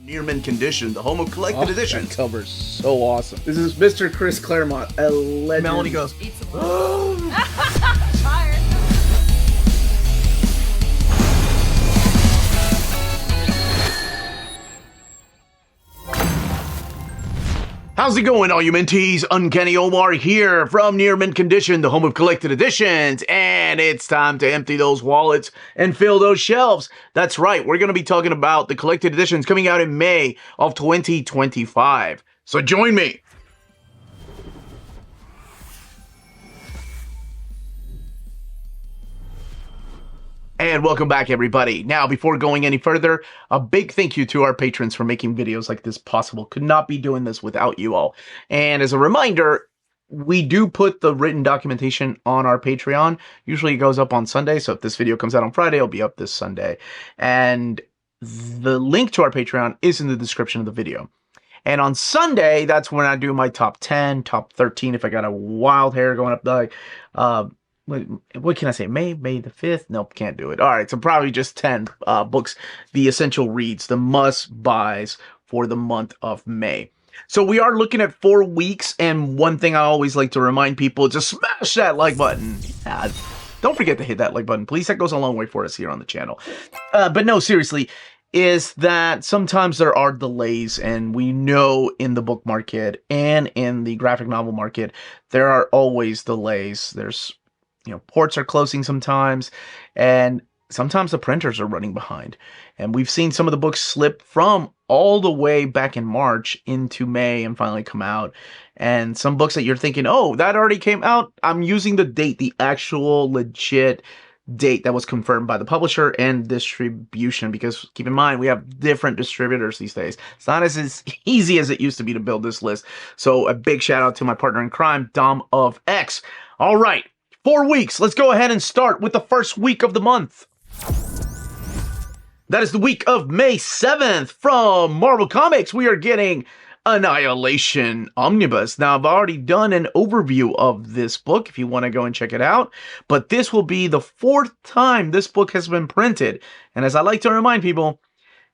Near mint condition, the home of collected editions. That cover's so awesome. This is Mr. Chris Claremont, a legend. Melanie goes, Tired. how's it going, all you minties? Uncanny Omar here from Near Mint Condition, the home of collected editions, and it's time to empty those wallets and fill those shelves. That's right, we're going to be talking about the collected editions coming out in May of 2025. So join me. And welcome back, everybody. Now, before going any further, a big thank you to our patrons for making videos like this possible. Could not be doing this without you all. And as a reminder, we do put the written documentation on our Patreon. Usually it goes up on Sunday, so if this video comes out on Friday, it'll be up this Sunday. And the link to our Patreon is in the description of the video. And on Sunday, that's when I do my top 10, top 13, if I got a wild hair going up like... what can I say? May the 5th? Nope, can't do it. All right, so probably just 10 books, the essential reads, the must-buys for the month of May. So we are looking at 4 weeks, and one thing I always like to remind people, just smash that like button. Don't forget to hit that like button, please. That goes a long way for us here on the channel. But no, seriously, is that sometimes there are delays, and we know in the book market and in the graphic novel market, there are always delays. There's ports are closing sometimes, and sometimes the printers are running behind. And we've seen some of the books slip from all the way back in March into May and finally come out. And some books that you're thinking, oh, that already came out. I'm using the date, the actual legit date that was confirmed by the publisher and distribution, because keep in mind, we have different distributors these days. It's not as easy as it used to be to build this list. So a big shout out to my partner in crime, Dom of X. All right. 4 weeks. Let's go ahead and start with the first week of the month. That is the week of May 7th. From Marvel Comics, we are getting Annihilation Omnibus. Now, I've already done an overview of this book if you want to go and check it out, but this will be the 4th time this book has been printed. And as I like to remind people,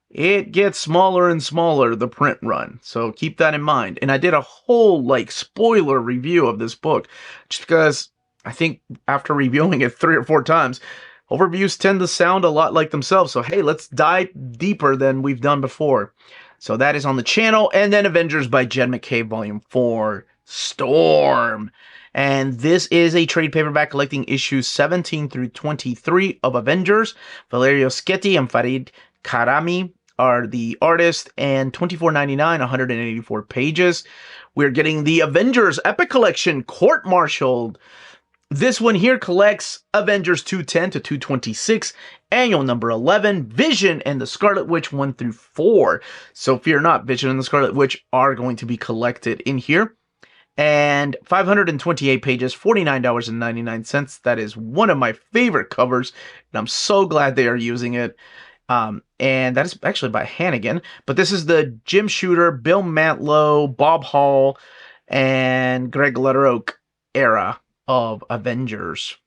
it gets smaller and smaller, the print run. So keep that in mind. And I did a whole spoiler review of this book just because I think after reviewing it 3 or 4 times, overviews tend to sound a lot like themselves. So, hey, let's dive deeper than we've done before. So that is on the channel. And then Avengers by Jed McCabe, Volume 4, Storm. And this is a trade paperback collecting issues 17 through 23 of Avengers. Valerio Schetti and Farid Karami are the artists, and $24.99, 184 pages. We're getting the Avengers Epic Collection Court-Martialed. This one here collects Avengers 210 to 226, annual number 11, Vision and the Scarlet Witch 1 through 4. So fear not, Vision and the Scarlet Witch are going to be collected in here. And 528 pages, $49.99. That is one of my favorite covers, and I'm so glad they are using it. And that is actually by Hannigan. But this is the Jim Shooter, Bill Mantlo, Bob Hall, and Greg Lederoch era of Avengers.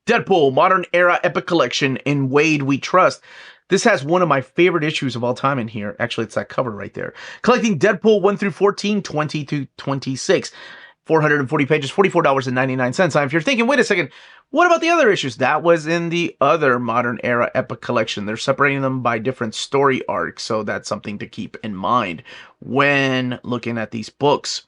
Deadpool, Modern Era Epic Collection, In Wade We Trust. This has one of my favorite issues of all time in here. Actually, it's that cover right there. Collecting Deadpool 1 through 14, 20 to 26. 440 pages, $44.99. Now, if you're thinking, wait a second, what about the other issues? That was in the other Modern Era Epic Collection. They're separating them by different story arcs, so that's something to keep in mind when looking at these books.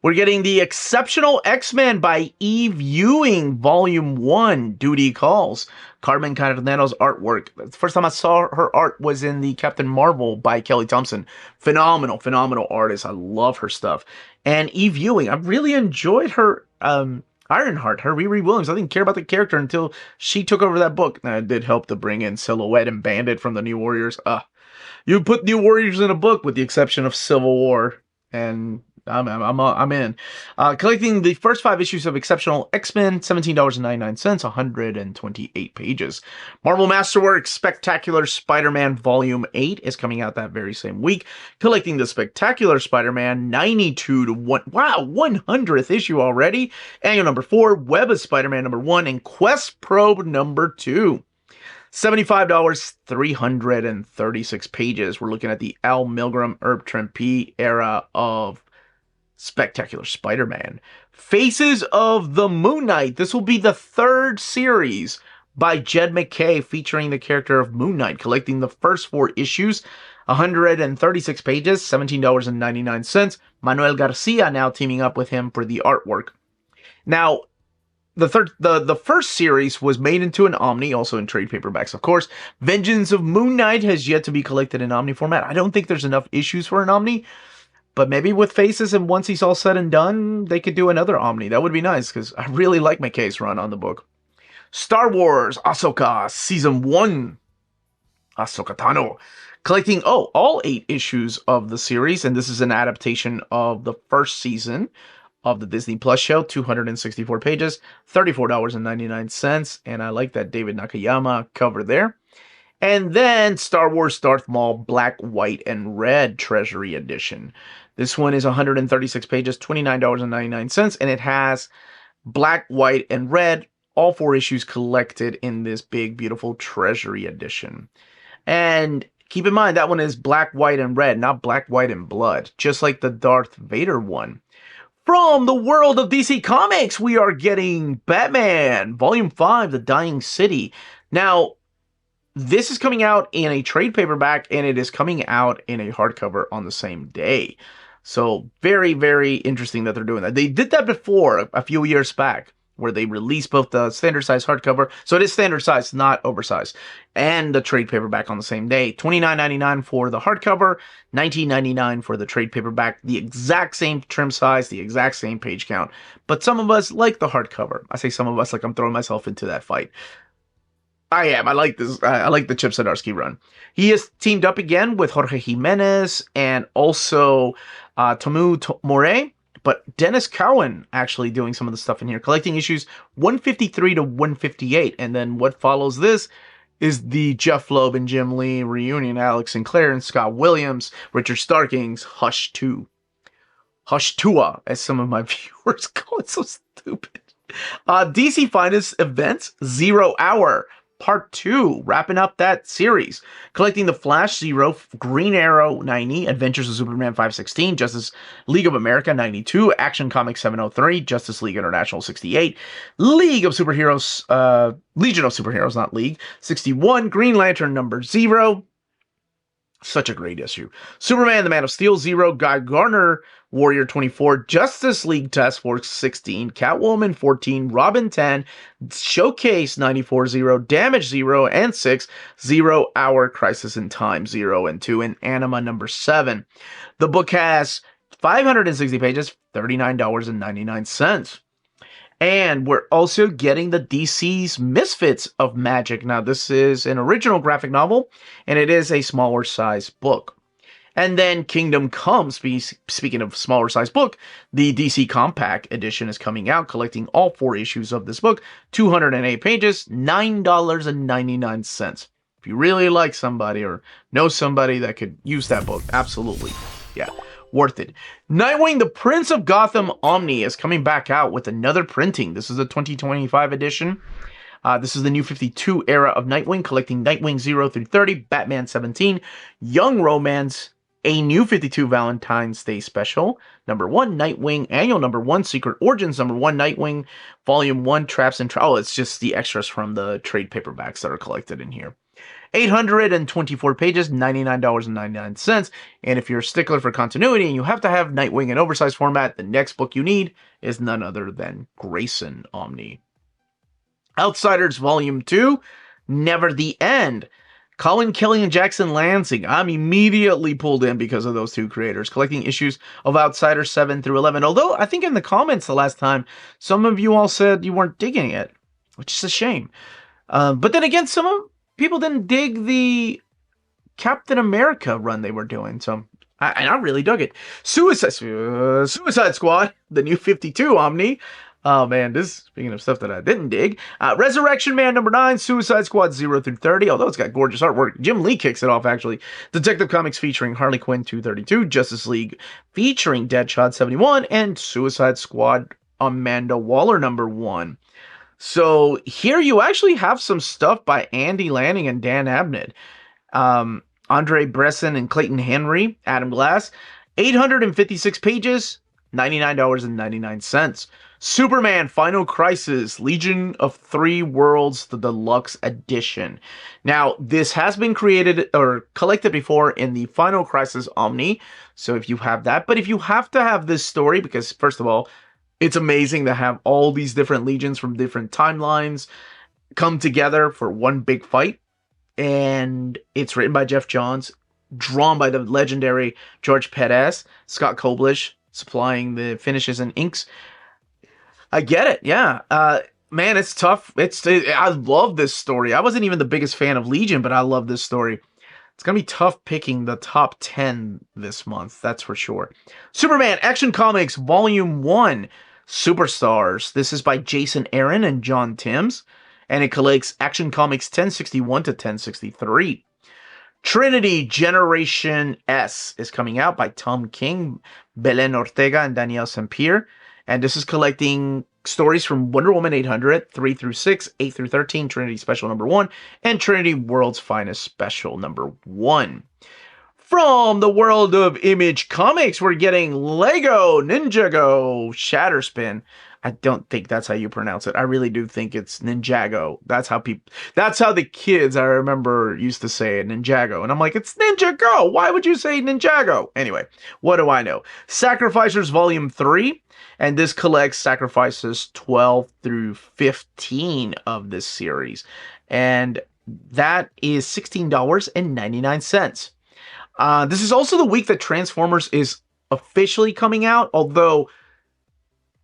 We're getting the Exceptional X-Men by Eve Ewing, Volume 1, Duty Calls. Carmen Carnero's artwork. The first time I saw her art was in the Captain Marvel by Kelly Thompson. Phenomenal, phenomenal artist. I love her stuff. And Eve Ewing, I really enjoyed her Ironheart, her Riri Williams. I didn't care about the character until she took over that book. And it did help to bring in Silhouette and Bandit from the New Warriors. You put New Warriors in a book with the exception of Civil War, and I'm in. Collecting the first 5 issues of Exceptional X-Men, $17.99, 128 pages. Marvel Masterworks Spectacular Spider-Man Volume 8 is coming out that very same week. Collecting the Spectacular Spider-Man 92 to 1. Wow, 100th issue already. Annual number 4, Web of Spider-Man number 1, and Quest Probe number 2. $75, 336 pages. We're looking at the Al Milgrom Herb Trimpe era of Spectacular Spider-Man. Faces of the Moon Knight. This will be the third series by Jed MacKay featuring the character of Moon Knight, collecting the first 4 issues, 136 pages, $17.99. Manuel Garcia now teaming up with him for the artwork. Now, the first series was made into an Omni, also in trade paperbacks, of course. Vengeance of Moon Knight has yet to be collected in Omni format. I don't think there's enough issues for an Omni, but maybe with Faces and once he's all said and done, they could do another Omni. That would be nice, because I really like MacKay's run on the book. Star Wars Ahsoka Season 1. Ahsoka Tano. Collecting, all 8 issues of the series, and this is an adaptation of the first season of the Disney Plus show, 264 pages, $34.99, and I like that David Nakayama cover there. And then Star Wars Darth Maul Black, White, and Red Treasury Edition. This one is 136 pages, $29.99, and it has Black, White, and Red, all 4 issues collected in this big, beautiful Treasury Edition. And keep in mind, that one is Black, White, and Red, not Black, White, and Blood, just like the Darth Vader one. From the world of DC Comics, we are getting Batman, Volume 5, The Dying City. Now, this is coming out in a trade paperback, and it is coming out in a hardcover on the same day. So, very, very interesting that they're doing that. They did that before, a few years back, where they released both the standard size hardcover, so it is standard size, not oversized, and the trade paperback on the same day. $29.99 for the hardcover, $19.99 for the trade paperback, the exact same trim size, the exact same page count. But some of us like the hardcover. I say some of us like I'm throwing myself into that fight. I am. I like this. I like the Chip Zdarsky run. He is teamed up again with Jorge Jimenez and also Tomu Morey. But Dennis Cowan actually doing some of the stuff in here, collecting issues 153 to 158. And then what follows this is the Jeff Loeb and Jim Lee reunion, Alex Sinclair and Scott Williams, Richard Starking's Hush 2. Hush 2, as some of my viewers call it. So stupid. DC Finest Events 0 Hour. Part 2, wrapping up that series. Collecting The Flash 0, Green Arrow 90, Adventures of Superman 516, Justice League of America 92, Action Comics 703, Justice League International 68, League of Superheroes, Legion of Superheroes, not League, 61, Green Lantern number 0. Such a great issue. Superman, the Man of Steel 0, Guy Gardner, Warrior 24, Justice League Task Force 16, Catwoman 14, Robin 10, Showcase 94 0, Damage 0 and 6, 0 Hour Crisis in Time 0 and 2, and Anima number 7. The book has 560 pages, $39.99. And we're also getting the DC's Misfits of Magic. Now, this is an original graphic novel, and it is a smaller size book. And then Kingdom Come, speaking of smaller size book, the DC Compact edition is coming out, collecting all 4 issues of this book, 208 pages, $9.99. If you really like somebody or know somebody that could use that book, absolutely. Yeah. Worth it. Nightwing, the Prince of Gotham Omni is coming back out with another printing. This is a 2025 edition. This is the New 52 era of Nightwing, collecting Nightwing 0 through 30, Batman 17, Young Romance, a New 52 Valentine's Day Special, number 1, Nightwing, Annual number 1, Secret Origins number 1, Nightwing, Volume 1, Traps and Trials. It's just the extras from the trade paperbacks that are collected in here. 824 pages, $99.99. And if you're a stickler for continuity and you have to have Nightwing in oversized format, the next book you need is none other than Grayson Omni. Outsiders Volume 2, Never the End. Colin Kelly and Jackson Lansing. I'm immediately pulled in because of those two creators, collecting issues of Outsiders 7 through 11. Although I think in the comments the last time, some of you all said you weren't digging it, which is a shame. But then again, people didn't dig the Captain America run they were doing, so I really dug it. Suicide Squad, the New 52 Omni. Oh man, speaking of stuff that I didn't dig. Resurrection Man number 9, Suicide Squad 0 through 30, although it's got gorgeous artwork. Jim Lee kicks it off, actually. Detective Comics featuring Harley Quinn 232, Justice League featuring Deadshot 71, and Suicide Squad Amanda Waller number 1. So here you actually have some stuff by Andy Lanning and Dan Abnett. Andre Bresson and Clayton Henry, Adam Glass, 856 pages, $99.99. Superman Final Crisis, Legion of Three Worlds, the deluxe edition. Now, this has been created or collected before in the Final Crisis Omni, so if you have that, but if you have to have this story, because first of all, it's amazing to have all these different legions from different timelines come together for one big fight. And it's written by Jeff Johns, drawn by the legendary George Perez, Scott Koblish supplying the finishes and inks. I get it, yeah. Man, it's tough. I love this story. I wasn't even the biggest fan of Legion, but I love this story. It's going to be tough picking the top 10 this month, that's for sure. Superman Action Comics Volume 1, Superstars. This is by Jason Aaron and John Timms, and it collects Action Comics 1061 to 1063. Trinity Generation S is coming out by Tom King, Belen Ortega, and Daniel Sampere. And this is collecting stories from Wonder Woman 800, 3 through 6, 8 through 13, Trinity Special number 1, and Trinity World's Finest Special number 1. From the world of Image Comics, we're getting Lego Ninjago Shatterspin. I don't think that's how you pronounce it. I really do think it's Ninjago. That's how the kids I remember used to say it, Ninjago. And I'm like, it's Ninjago. Why would you say Ninjago? Anyway, what do I know? Sacrificers Volume 3. And this collects Sacrifices 12 through 15 of this series. And that is $16.99. This is also the week that Transformers is officially coming out, although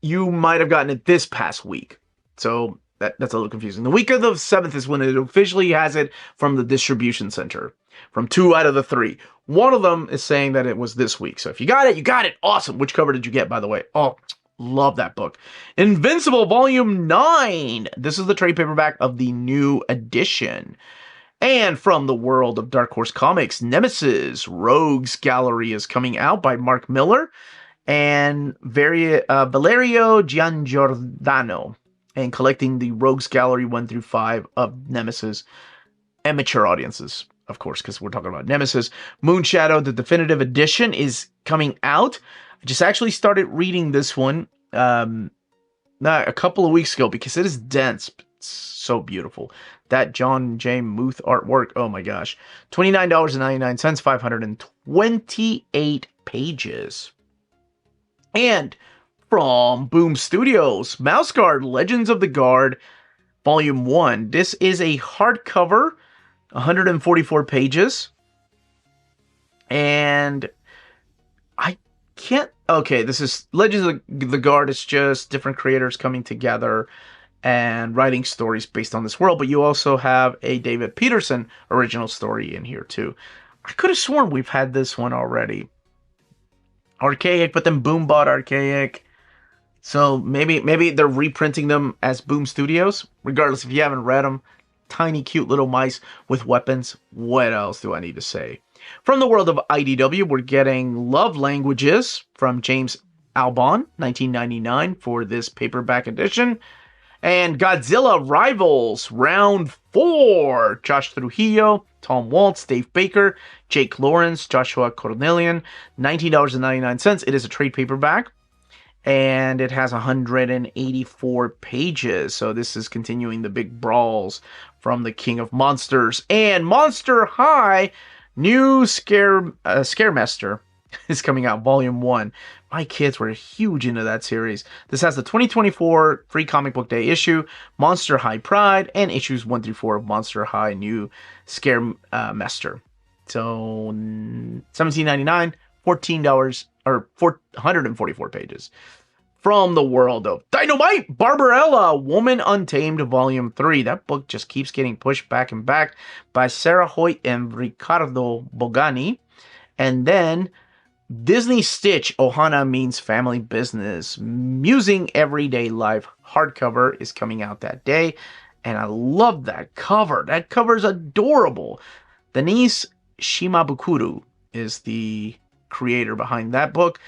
you might have gotten it this past week. So that's a little confusing. The week of the 7th is when it officially has it from the distribution center. From 2 out of the 3. One of them is saying that it was this week. So if you got it, you got it. Awesome. Which cover did you get, by the way? Oh, love that book. Invincible Volume 9. This is the trade paperback of the new edition. And from the world of Dark Horse Comics, Nemesis Rogues Gallery is coming out by Mark Miller and Valerio Giangiordano, and collecting the Rogues Gallery 1 through 5 of Nemesis and mature audiences, of course, because we're talking about Nemesis. Moonshadow, the definitive edition, is coming out. I just actually started reading this one a couple of weeks ago because it is dense. It's so beautiful. That John J. Muth artwork, oh my gosh. $29.99, 528 pages. And from Boom Studios, Mouse Guard Legends of the Guard, Volume 1. This is a hardcover, 144 pages. And I can't... Okay, this is Legends of the Guard. It's just different creators coming together and writing stories based on this world. But you also have a David Peterson original story in here, too. I could have sworn we've had this one already. Archaic, but then Boom bought Archaic. So maybe they're reprinting them as Boom Studios. Regardless, if you haven't read them, tiny, cute little mice with weapons. What else do I need to say? From the world of IDW, we're getting Love Languages from James Albon, 1999, for this paperback edition. And Godzilla Rivals, Round 4. Josh Trujillo, Tom Waltz, Dave Baker, Jake Lawrence, Joshua Cornelian, $19.99. It is a trade paperback. And it has 184 pages. So this is continuing the big brawls from the King of Monsters. And Monster High, new Scaremaster is coming out, Volume 1. My kids were huge into that series. This has the 2024 Free Comic Book Day issue, Monster High Pride, and issues 1 through 4 of Monster High New Scaremaster. So $17.99, $14, or 144 pages. From the world of Dynamite, Barbarella, Woman Untamed, Volume 3. That book just keeps getting pushed back and back by Sarah Hoyt and Ricardo Bogani. And then Disney Stitch, Ohana Means Family Business, Musing Everyday Life hardcover is coming out that day. And I love that cover. That cover is adorable. Denise Shimabukuro is the creator behind that book.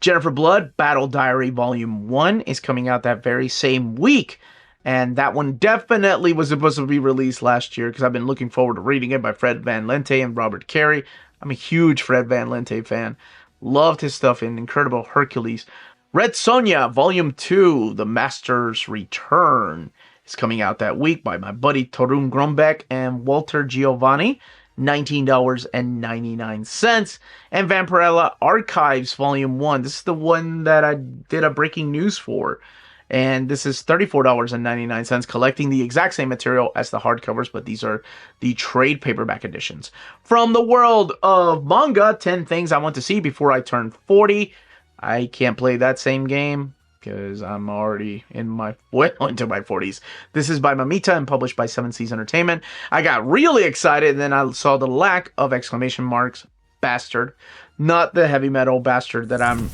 Jennifer Blood, Battle Diary Volume 1 is coming out that very same week And that one definitely was supposed to be released last year because I've been looking forward to reading it by Fred Van Lente and Robert Carey. I'm a huge Fred Van Lente fan. Loved his stuff in Incredible Hercules. Red Sonja, Volume 2, The Master's Return, is coming out that week by my buddy Torun Grumbeck and Walter Giovanni. $19.99. And Vampirella Archives Volume 1. This is the one that I did a breaking news for. And this is $34.99, collecting the exact same material as the hardcovers, but these are the trade paperback editions. From the world of manga, 10 things I want to see before I turn 40. I can't play that same game because I'm already into my 40s. This is by Mamita and published by Seven Seas Entertainment. I got really excited, and then I saw the lack of exclamation marks. Bastard. Not the heavy metal bastard that I'm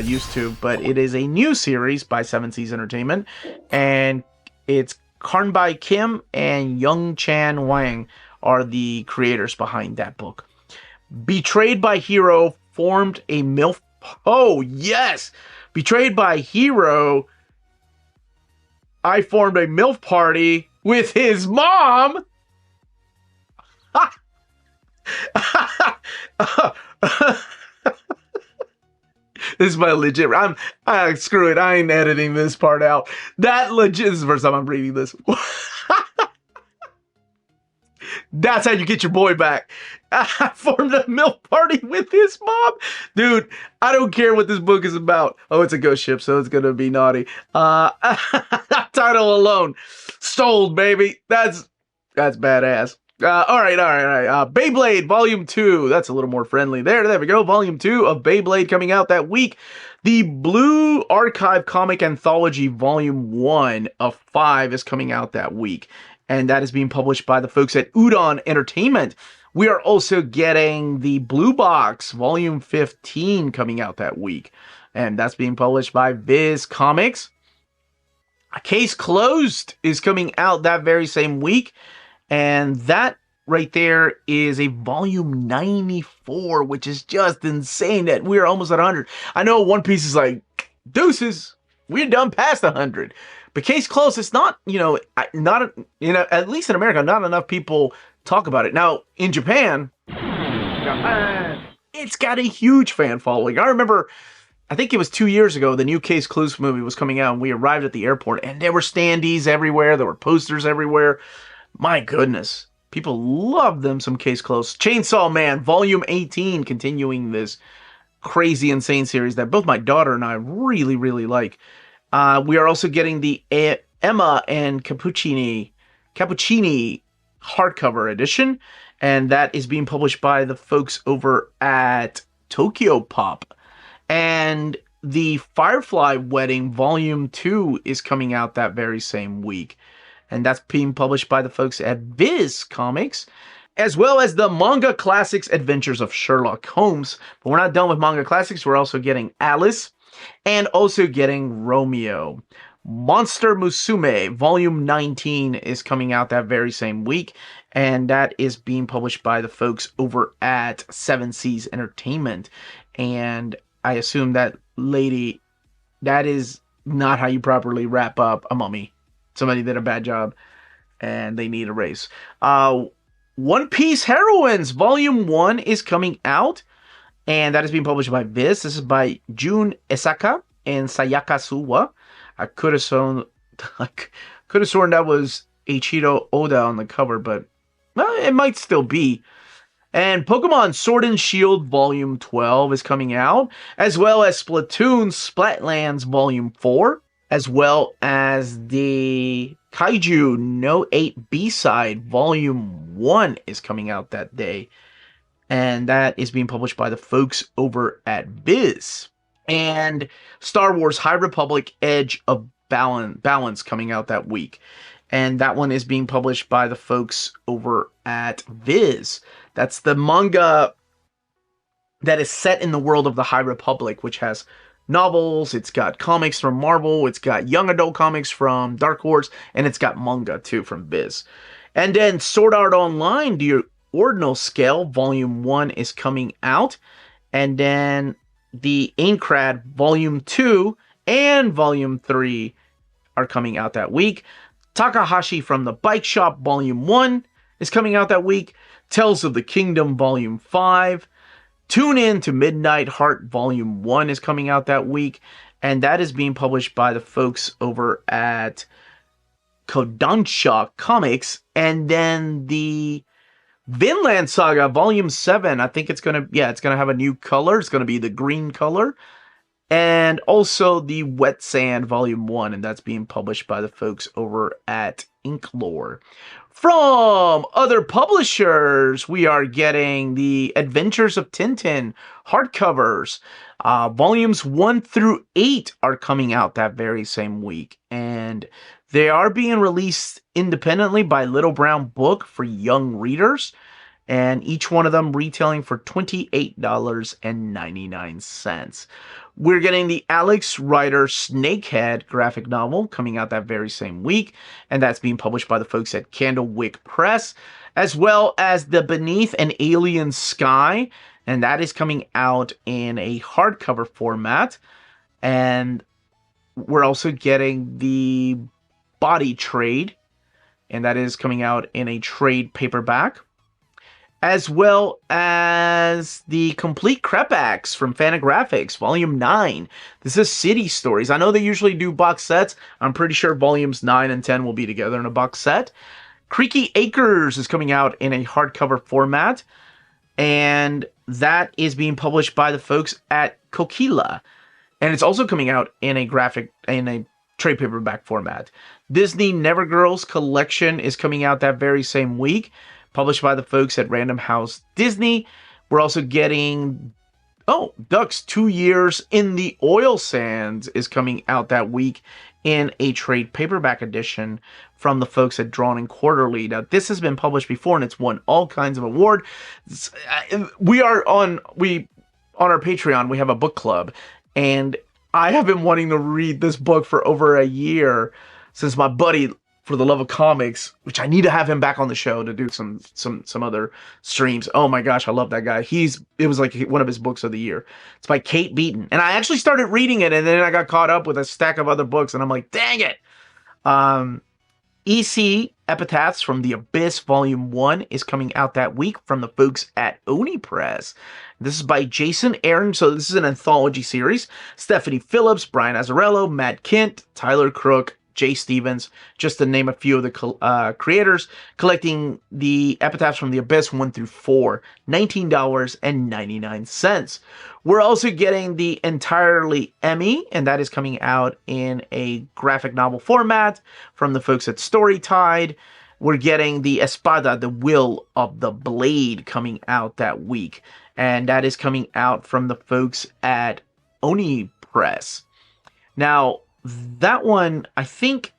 used to, but it is a new series by Seven Seas Entertainment, and it's Karnbai Kim and Young Chan Wang are the creators behind that book. Betrayed by Hero formed a MILF. Oh, yes! Betrayed by Hero, I formed a MILF party with his mom! This is my legit. Screw it. I ain't editing this part out. That legit. This is the first time I'm reading this. That's how you get your boy back. I formed a milk party with his mom. Dude, I don't care what this book is about. Oh, it's a ghost ship, so it's going to be naughty. Title alone. Sold, baby. That's badass. All right. Beyblade Volume 2. That's a little more friendly. There we go. Volume 2 of Beyblade coming out that week. The Blue Archive Comic Anthology Volume 1 of 5 is coming out that week. And that is being published by the folks at Udon Entertainment. We are also getting the Blue Box Volume 15 coming out that week. And that's being published by Viz Comics. A Case Closed is coming out that very same week. And that right there is a volume 94, which is just insane that we're almost at 100. I know One Piece is like, deuces, we're done past 100. But Case Closed, it's not, at least in America, not enough people talk about it. Now, in Japan, it's got a huge fan following. I remember, I think it was 2 years ago, the new Case Closed movie was coming out, and we arrived at the airport, and there were standees everywhere. There were posters everywhere. My goodness. People love them some Case Closed. Chainsaw Man, Volume 18, continuing this crazy, insane series that both my daughter and I really, really like. We are also getting the Emma and Cappuccini hardcover edition, and that is being published by the folks over at Tokyo Pop. And the Firefly Wedding Volume 2 is coming out that very same week. And that's being published by the folks at Viz Comics, as well as the Manga Classics Adventures of Sherlock Holmes. But we're not done with Manga Classics. We're also getting Alice and also getting Romeo. Monster Musume Volume 19 is coming out that very same week. And that is being published by the folks over at Seven Seas Entertainment. And I assume that lady, that is not how you properly wrap up a mummy. Somebody did a bad job, and they need a raise. One Piece Heroines Volume 1 is coming out, and that is being published by Viz. This is by Jun Esaka and Sayaka Suwa. I could have sworn that was Eiichiro Oda on the cover, but well, it might still be. And Pokemon Sword and Shield Volume 12 is coming out, as well as Splatoon Splatlands Volume 4. As well as the Kaiju No 8 B-Side Volume 1 is coming out that day. And that is being published by the folks over at Viz. And Star Wars High Republic Edge of Balance coming out that week. And that one is being published by the folks over at Viz. That's the manga that is set in the world of the High Republic, which has novels, it's got comics from Marvel, it's got young adult comics from Dark Horse, and it's got manga too from Viz. And then Sword Art Online, the Ordinal Scale, Volume 1 is coming out. And then the Aincrad Volume 2 and Volume 3 are coming out that week. Takahashi from the Bike Shop Volume 1 is coming out that week. Tales of the Kingdom Volume 5. Tune In to Midnight Heart Volume 1 is coming out that week. And that is being published by the folks over at Kodansha Comics. And then the Vinland Saga Volume 7, I think it's going to have a new color. It's going to be the green color. And also the Wet Sand Volume 1, and that's being published by the folks over at Inklore. From other publishers, we are getting the Adventures of Tintin hardcovers. Volumes 1 through 8 are coming out that very same week, and they are being released independently by Little Brown Book for young readers, and each one of them retailing for $28.99. We're getting the Alex Rider Snakehead graphic novel coming out that very same week, and that's being published by the folks at Candlewick Press, as well as the Beneath an Alien Sky, and that is coming out in a hardcover format. And we're also getting the Body Trade, and that is coming out in a trade paperback, as well as the Complete Crepax from Fantagraphics, Volume 9. This is City Stories. I know they usually do box sets. I'm pretty sure Volumes 9 and 10 will be together in a box set. Creaky Acres is coming out in a hardcover format, and that is being published by the folks at Kokila. And it's also coming out in a trade paperback format. Disney Nevergirls Collection is coming out that very same week, published by the folks at Random House Disney. We're also getting, Ducks 2 Years in the Oil Sands is coming out that week in a trade paperback edition from the folks at Drawn and Quarterly. Now, this has been published before, and it's won all kinds of awards. We are on our Patreon, we have a book club, and I have been wanting to read this book for over a year since my buddy, For the Love of Comics, which I need to have him back on the show to do some other streams. Oh my gosh, I love that guy. It was like one of his books of the year. It's by Kate Beaton. And I actually started reading it, and then I got caught up with a stack of other books, and I'm like, dang it. EC Epitaphs from the Abyss Volume 1 is coming out that week from the folks at Oni Press. This is by Jason Aaron, so this is an anthology series. Stephanie Phillips, Brian Azzarello, Matt Kent, Tyler Crook, Jay Stevens, just to name a few of the creators, collecting the Epitaphs from the Abyss 1 through 4, $19.99. We're also getting the Entirely Emmy, and that is coming out in a graphic novel format from the folks at Storytide. We're getting the Espada, the Will of the Blade, coming out that week, and that is coming out from the folks at Oni Press. Now, that one, I think,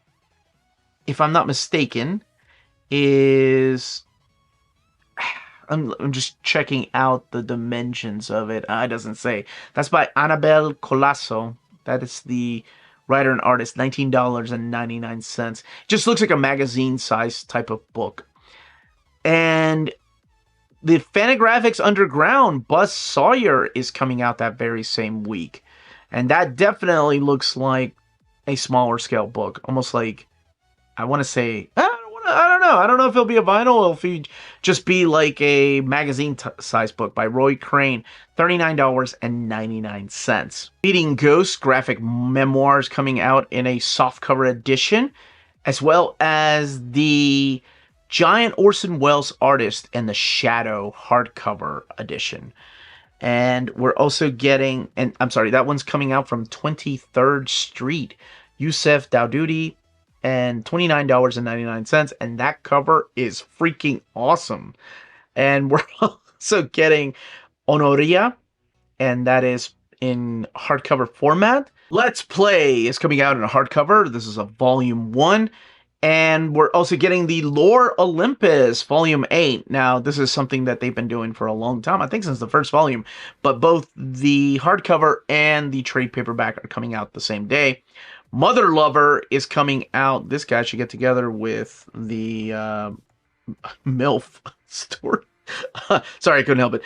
if I'm not mistaken, is... I'm just checking out the dimensions of it. It doesn't say. That's by Annabelle Colasso. That is the writer and artist, $19.99. Just looks like a magazine-sized type of book. And the Fantagraphics Underground, Buzz Sawyer, is coming out that very same week. And that definitely looks like a smaller scale book. Almost like, I want to say, I don't know. I don't know if it'll be a vinyl or if it'll just be like a magazine-size book by Roy Crane, $39.99. Feeding Ghosts graphic memoirs coming out in a softcover edition, as well as the Giant Orson Welles Artist and the Shadow hardcover edition. And we're also getting, and I'm sorry, that one's coming out from 23rd Street, Youssef Dowdudi, and $29.99, and that cover is freaking awesome. And we're also getting Honoria, and that is in hardcover format. Let's Play is coming out in a hardcover. This is a Volume 1. And we're also getting the Lore Olympus Volume 8. Now, this is something that they've been doing for a long time, I think since the first volume. But both the hardcover and the trade paperback are coming out the same day. Mother Lover is coming out. This guy should get together with the MILF story. Sorry, I couldn't help it.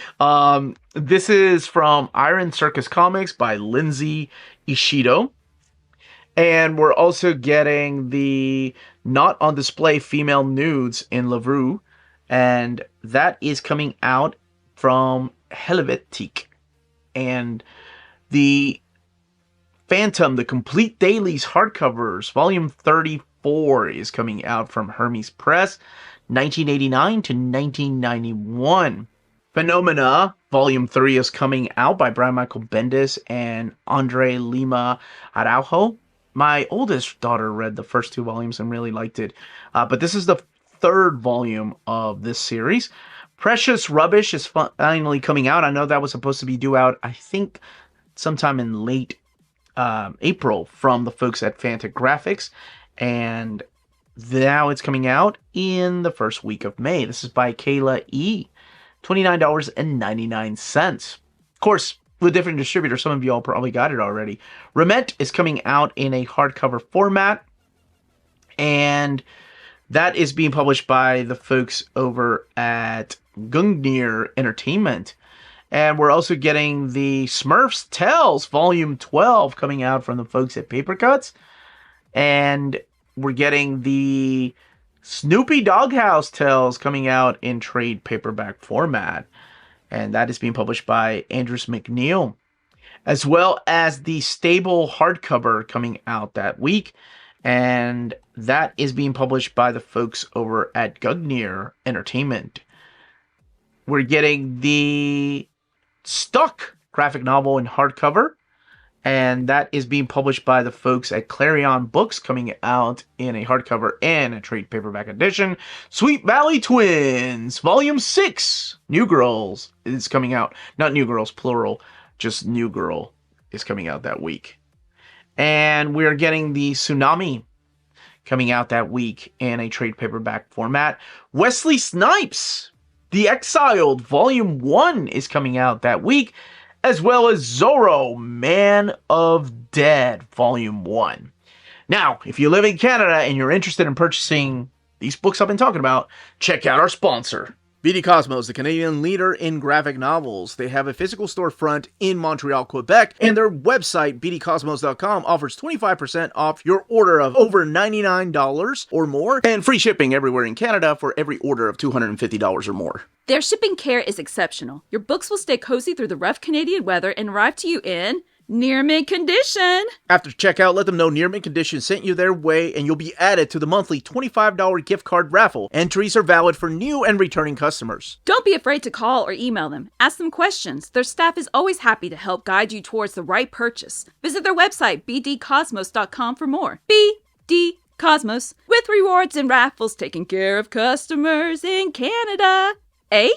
This is from Iron Circus Comics by Lindsay Ishido. And we're also getting the Not on Display Female Nudes in Lavru, and that is coming out from Helvetic. And the Phantom, the Complete Dailies hardcovers, volume 34 is coming out from Hermes Press, 1989 to 1991. Phenomena, volume 3 is coming out by Brian Michael Bendis and Andre Lima Araujo. My oldest daughter read the first 2 volumes and really liked it. But this is the 3rd volume of this series. Precious Rubbish is finally coming out. I know that was supposed to be due out, I think, sometime in late April from the folks at Fantagraphics. And now it's coming out in the first week of May. This is by Kayla E. $29.99. Of course, with a different distributor, some of you all probably got it already. Rement is coming out in a hardcover format. And that is being published by the folks over at Gungnir Entertainment. And we're also getting the Smurfs Tales Volume 12 coming out from the folks at Papercuts. And we're getting the Snoopy Doghouse Tales coming out in trade paperback format. And that is being published by Andrews McNeil. As well as the Stable hardcover coming out that week. And that is being published by the folks over at Gungnir Entertainment. We're getting the Stuck graphic novel in hardcover. And that is being published by the folks at Clarion Books, coming out in a hardcover and a trade paperback edition. Sweet Valley Twins, Volume 6, New Girls is coming out. Not New Girls, plural, just New Girl is coming out that week. And we're getting the Tsunami coming out that week in a trade paperback format. Wesley Snipes, The Exiled, Volume 1 is coming out that week. As well as Zorro, Man of Dead, Volume 1. Now, if you live in Canada and you're interested in purchasing these books I've been talking about, check out our sponsor. BD Cosmos, the Canadian leader in graphic novels. They have a physical storefront in Montreal, Quebec, and their website, bdcosmos.com, offers 25% off your order of over $99 or more, and free shipping everywhere in Canada for every order of $250 or more. Their shipping care is exceptional. Your books will stay cozy through the rough Canadian weather and arrive to you in near mint condition. After checkout, let them know Near Mint Condition sent you their way, and you'll be added to the monthly $25 gift card raffle. Entries are valid for new and returning customers. Don't be afraid to call or email them. Ask them questions. Their staff is always happy to help guide you towards the right purchase. Visit their website, bdcosmos.com, for more. BD Cosmos, with rewards and raffles taking care of customers in Canada. Eh?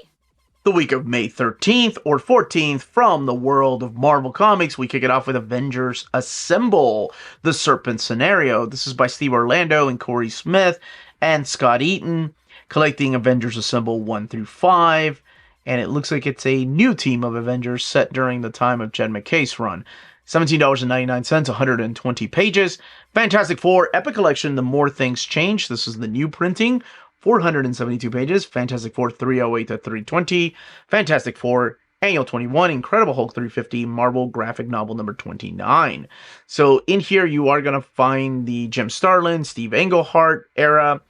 The week of May 13th or 14th from the world of Marvel Comics, we kick it off with Avengers Assemble, The Serpent Scenario. This is by Steve Orlando and Corey Smith and Scott Eaton, collecting Avengers Assemble 1 through 5. And it looks like it's a new team of Avengers set during the time of Jed McKay's run. $17.99, 120 pages. Fantastic Four Epic Collection, The More Things Change. This is the new printing. 472 pages. Fantastic Four 308 to 320. Fantastic Four Annual 21. Incredible Hulk 350. Marvel graphic novel number 29. So in here you are going to find the Jim Starlin, Steve Englehart era,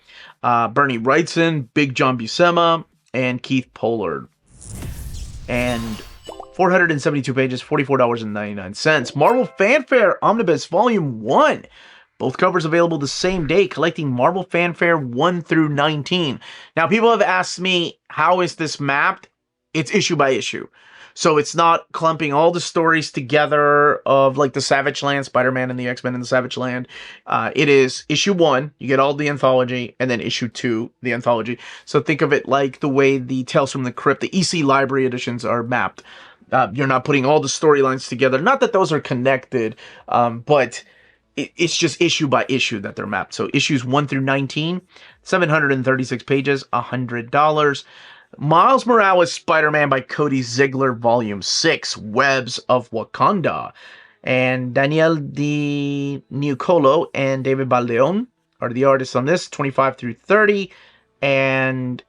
Bernie Wrightson, Big John Buscema, and Keith Pollard. And 472 pages, $44.99. Marvel Fanfare Omnibus Volume 1. Both covers available the same day, collecting Marvel Fanfare 1 through 19. Now, people have asked me, how is this mapped? It's issue by issue. So it's not clumping all the stories together of like the Savage Land, Spider-Man and the X-Men in the Savage Land. It is issue 1, you get all the anthology, and then issue 2, the anthology. So think of it like the way the Tales from the Crypt, the EC Library editions are mapped. You're not putting all the storylines together. Not that those are connected, but it's just issue by issue that they're mapped. So issues 1 through 19, 736 pages, $100. Miles Morales Spider-Man by Cody Ziegler, Volume 6, Webs of Wakanda. And Daniel Di Niccolo and David Baldeón are the artists on this, 25 through 30, and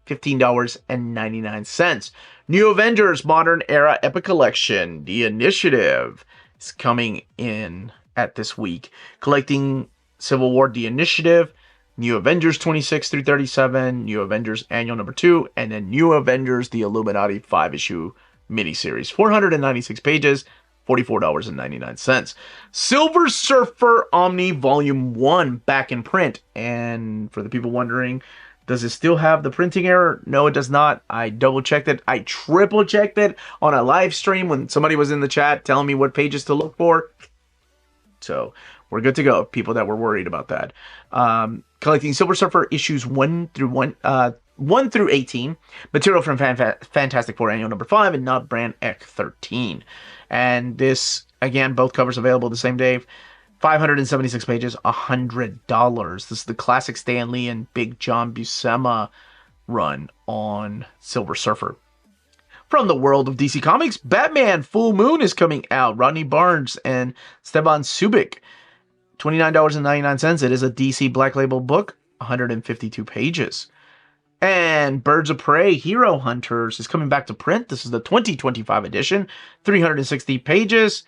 $15.99. New Avengers Modern Era Epic Collection, The Initiative, is coming in at this week, collecting Civil War, The Initiative, New Avengers 26 through 37, New Avengers Annual number 2, and then New Avengers The Illuminati 5-issue miniseries. 496 pages, $44.99. Silver Surfer Omni Volume 1 back in print. And for the people wondering, does it still have the printing error? No, it does not. I double checked it. I triple checked it on a live stream when somebody was in the chat telling me what pages to look for. So we're good to go. People that were worried about that. Collecting Silver Surfer issues 1 through 18. Material from Fantastic Four Annual number 5 and Not Brand X 13. And this, again, both covers available the same day. 576 pages, $100. This is the classic Stan Lee and Big John Buscema run on Silver Surfer. From the world of DC Comics, Batman Full Moon is coming out. Rodney Barnes and Stevan Subic. $29.99. It is a DC Black Label book, 152 pages. And Birds of Prey Hero Hunters is coming back to print. This is the 2025 edition, 360 pages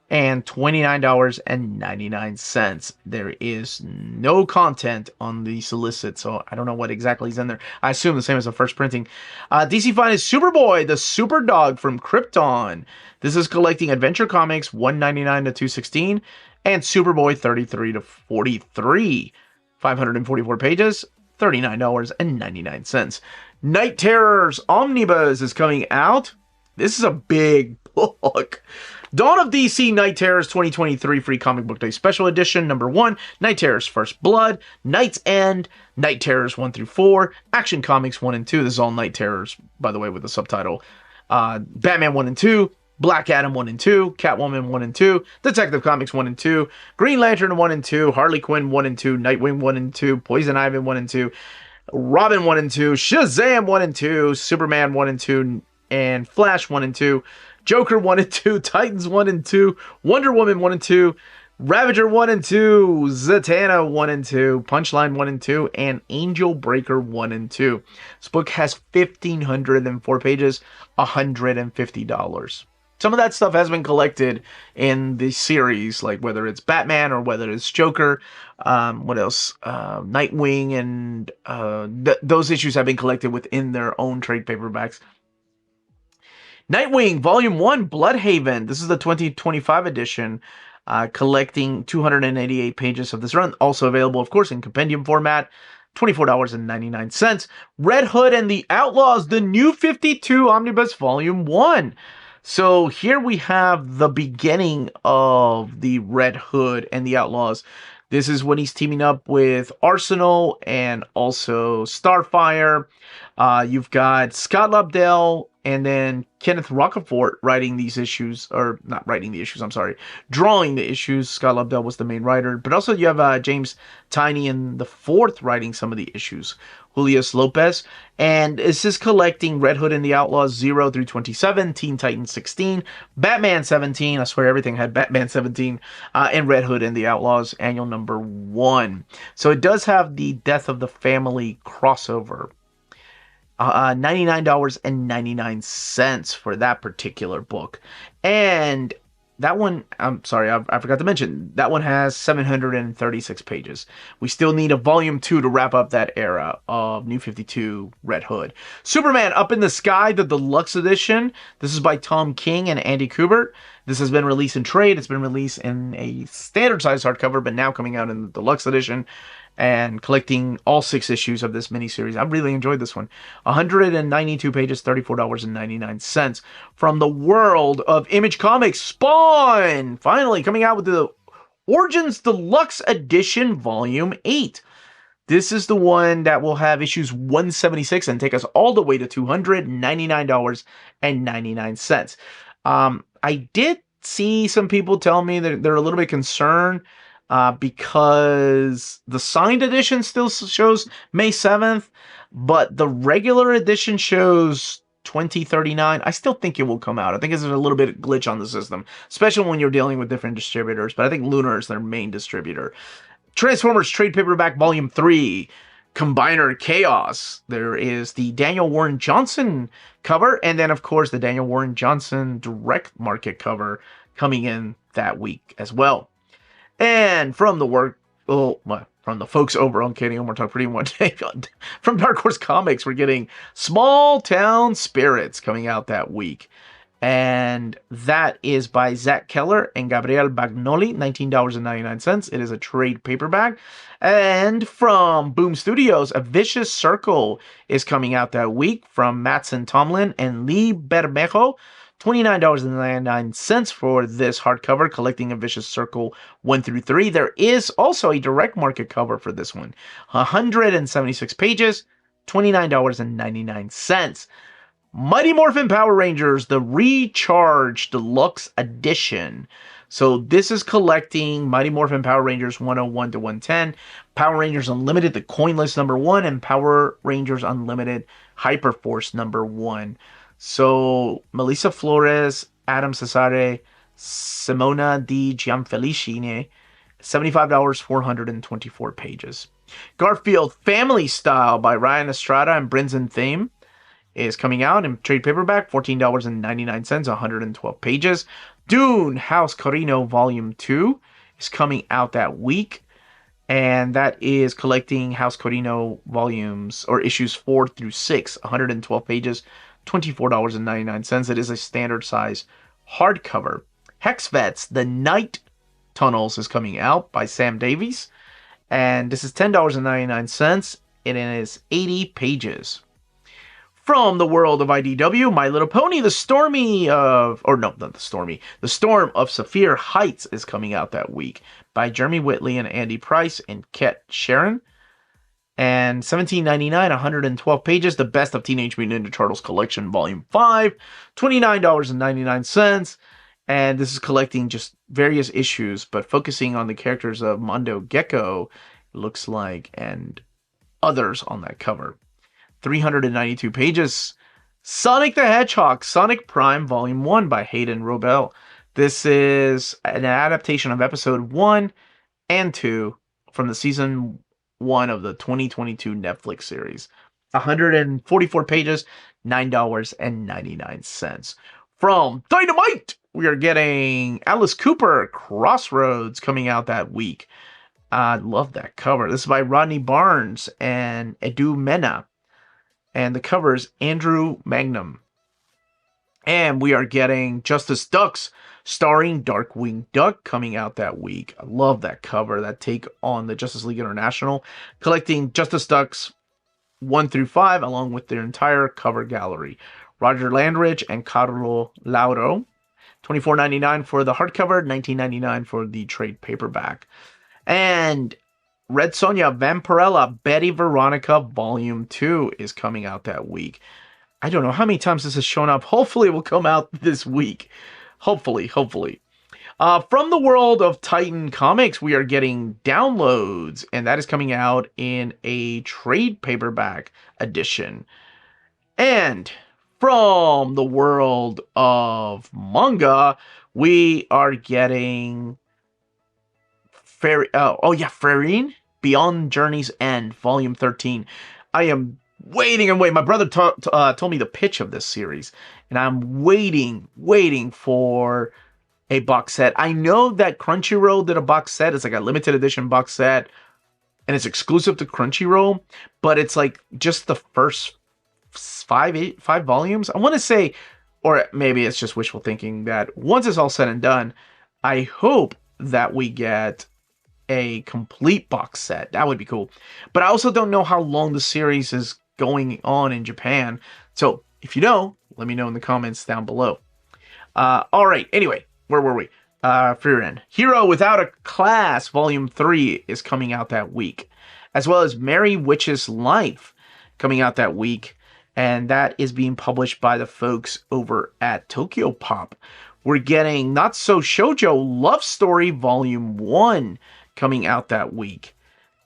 and $29.99. There is no content on the solicit, so I don't know what exactly is in there. I assume the same as the first printing. DC Finest Superboy, the Super Dog from Krypton. This is collecting Adventure Comics 199 to 216 and Superboy 33 to 43. 544 pages, $39.99. Night Terrors Omnibus is coming out. This is a big book. Dawn of DC Night Terrors 2023 Free Comic Book Day Special Edition number 1, Night Terrors First Blood, Night's End, Night Terrors 1 through 4, Action Comics 1 and 2. This is all Night Terrors, by the way, with the subtitle. Batman 1 and 2, Black Adam 1 and 2, Catwoman 1 and 2, Detective Comics 1 and 2, Green Lantern 1 and 2, Harley Quinn 1 and 2, Nightwing 1 and 2, Poison Ivy 1 and 2, Robin 1 and 2, Shazam 1 and 2, Superman 1 and 2, and Flash 1 and 2, Joker 1 and 2, Titans 1 and 2, Wonder Woman 1 and 2, Ravager 1 and 2, Zatanna 1 and 2, Punchline 1 and 2, and Angel Breaker 1 and 2. This book has 1,504 pages, $150. Some of that stuff has been collected in the series, like whether it's Batman or whether it's Joker. What else? Nightwing, and those issues have been collected within their own trade paperbacks. Nightwing, Volume 1, Bloodhaven. This is the 2025 edition, collecting 288 pages of this run. Also available, of course, in compendium format, $24.99. Red Hood and the Outlaws, the New 52 Omnibus Volume 1. So here we have the beginning of the Red Hood and the Outlaws. This is when he's teaming up with Arsenal and also Starfire. You've got Scott Lobdell and then Kenneth Rocafort writing these issues, or not writing the issues, I'm sorry, drawing the issues. Scott Lobdell was the main writer, but also you have James Tiny in the fourth writing some of the issues. Julius Lopez, and this is collecting Red Hood and the Outlaws 0 through 27, Teen Titans 16, Batman 17, I swear everything had Batman 17, and Red Hood and the Outlaws Annual number 1. So it does have the Death of the Family crossover. $99.99 for that particular book. And that one, I'm sorry, I forgot to mention, that one has 736 pages. We still need a Volume 2 to wrap up that era of New 52 Red Hood. Superman Up in the Sky, the Deluxe Edition. This is by Tom King and Andy Kubert. This has been released in trade. It's been released in a standard size hardcover, but now coming out in the Deluxe Edition. And collecting all 6 issues of this miniseries. I really enjoyed this one. 192 pages, $34.99. From the world of Image Comics, Spawn! Finally coming out with the Origins Deluxe Edition Volume 8. This is the one that will have issues 176 and take us all the way to $299.99. I did see some people tell me that they're a little bit concerned because the signed edition still shows May 7th, but the regular edition shows 2039. I still think it will come out. I think it's a little bit of glitch on the system, especially when you're dealing with different distributors, but I think Lunar is their main distributor. Transformers Trade Paperback Volume 3, Combiner Chaos. There is the Daniel Warren Johnson cover, and then, of course, the Daniel Warren Johnson direct market cover coming in that week as well. And from the from the folks over on Katie Omar Talk Pretty One Day. From Dark Horse Comics, we're getting Small Town Spirits coming out that week. And that is by Zach Keller and Gabriel Bagnoli, $19.99. It is a trade paperback. And from Boom Studios, A Vicious Circle is coming out that week from Mattson Tomlin and Lee Bermejo. $29.99 for this hardcover, collecting A Vicious Circle 1 through 3. There is also a direct market cover for this one. 176 pages, $29.99. Mighty Morphin Power Rangers, the Recharge Deluxe Edition. So this is collecting Mighty Morphin Power Rangers 101 to 110, Power Rangers Unlimited, the Coinless #1, and Power Rangers Unlimited Hyperforce #1. So Melissa Flores, Adam Cesare, Simona Di Gianfelicine, $75, 424 pages. Garfield Family Style by Ryan Estrada and Brinson Thame is coming out in trade paperback, $14.99, 112 pages. Dune House Corino Volume 2 is coming out that week. And that is collecting House Corino volumes or issues 4 through 6, 112 pages, $24.99. It is a standard size hardcover. Hex Vets, The Night Tunnels is coming out by Sam Davies. And this is $10.99. It is 80 pages. From the world of IDW, My Little Pony, The Storm of Saphir Heights is coming out that week by Jeremy Whitley and Andy Price and Ket Sharon. And $17.99, 112 pages, The Best of Teenage Mutant Ninja Turtles Collection Volume 5, $29.99. And this is collecting just various issues, but focusing on the characters of Mondo Gecko, looks like, and others on that cover. 392 pages. Sonic the Hedgehog, Sonic Prime Volume 1 by Hayden Robel. This is an adaptation of episode 1 and 2 from the season 1 of the 2022 Netflix series. 144 pages, $9.99. From Dynamite, we are getting Alice Cooper, Crossroads, coming out that week. I love that cover. This is by Rodney Barnes and Edu Mena. And the cover is Andrew Magnum. And we are getting Justice Ducks, starring Darkwing Duck, coming out that week. I love that cover, that take on the Justice League International. Collecting Justice Ducks 1 through 5, along with their entire cover gallery. Roger Landridge and Carlo Lauro. $24.99 for the hardcover, $19.99 for the trade paperback. And Red Sonja Vampirella, Betty Veronica Volume 2 is coming out that week. I don't know how many times this has shown up. Hopefully it will come out this week. Hopefully. From the world of Titan Comics, we are getting Downloads, and that is coming out in a trade paperback edition. And from the world of manga, we are getting Farine, Beyond Journey's End, Volume 13. I am waiting. My brother told me the pitch of this series, and I'm waiting for a box set. I know that Crunchyroll did a box set. It's like a limited edition box set, and it's exclusive to Crunchyroll, but it's like just the first five volumes. I want to say, or maybe it's just wishful thinking, that once it's all said and done, I hope that we get a complete box set. That would be cool. But I also don't know how long the series is going on in Japan. So if you know, let me know in the comments down below. All right. Anyway, where were we? Frieren. Hero Without a Class Volume 3 is coming out that week, as well as Merry Witch's Life coming out that week. And that is being published by the folks over at Tokyo Pop. We're getting Not So Shoujo Love Story Volume 1 coming out that week.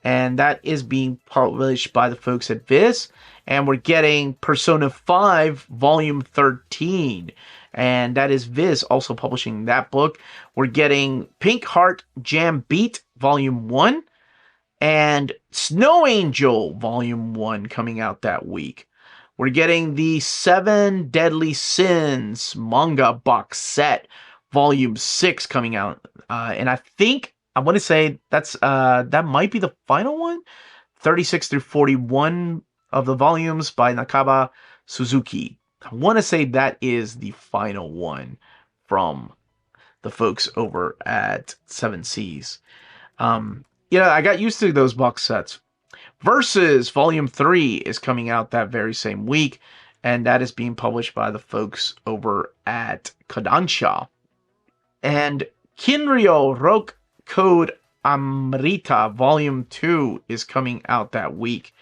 And that is being published by the folks at Viz. And we're getting Persona 5 Volume 13. And that is Viz also publishing that book. We're getting Pink Heart Jam Beat Volume 1. And Snow Angel Volume 1 coming out that week. We're getting the 7 Deadly Sins manga box set, Volume 6 coming out. And I think I want to say that might be the final one. 36 through 41 of the volumes by Nakaba Suzuki. I want to say that is the final one from the folks over at Seven Seas. I got used to those box sets. Versus Volume 3 is coming out that very same week, and that is being published by the folks over at Kodansha. And Kinryo Rock Code Amrita Volume 2 is coming out that week,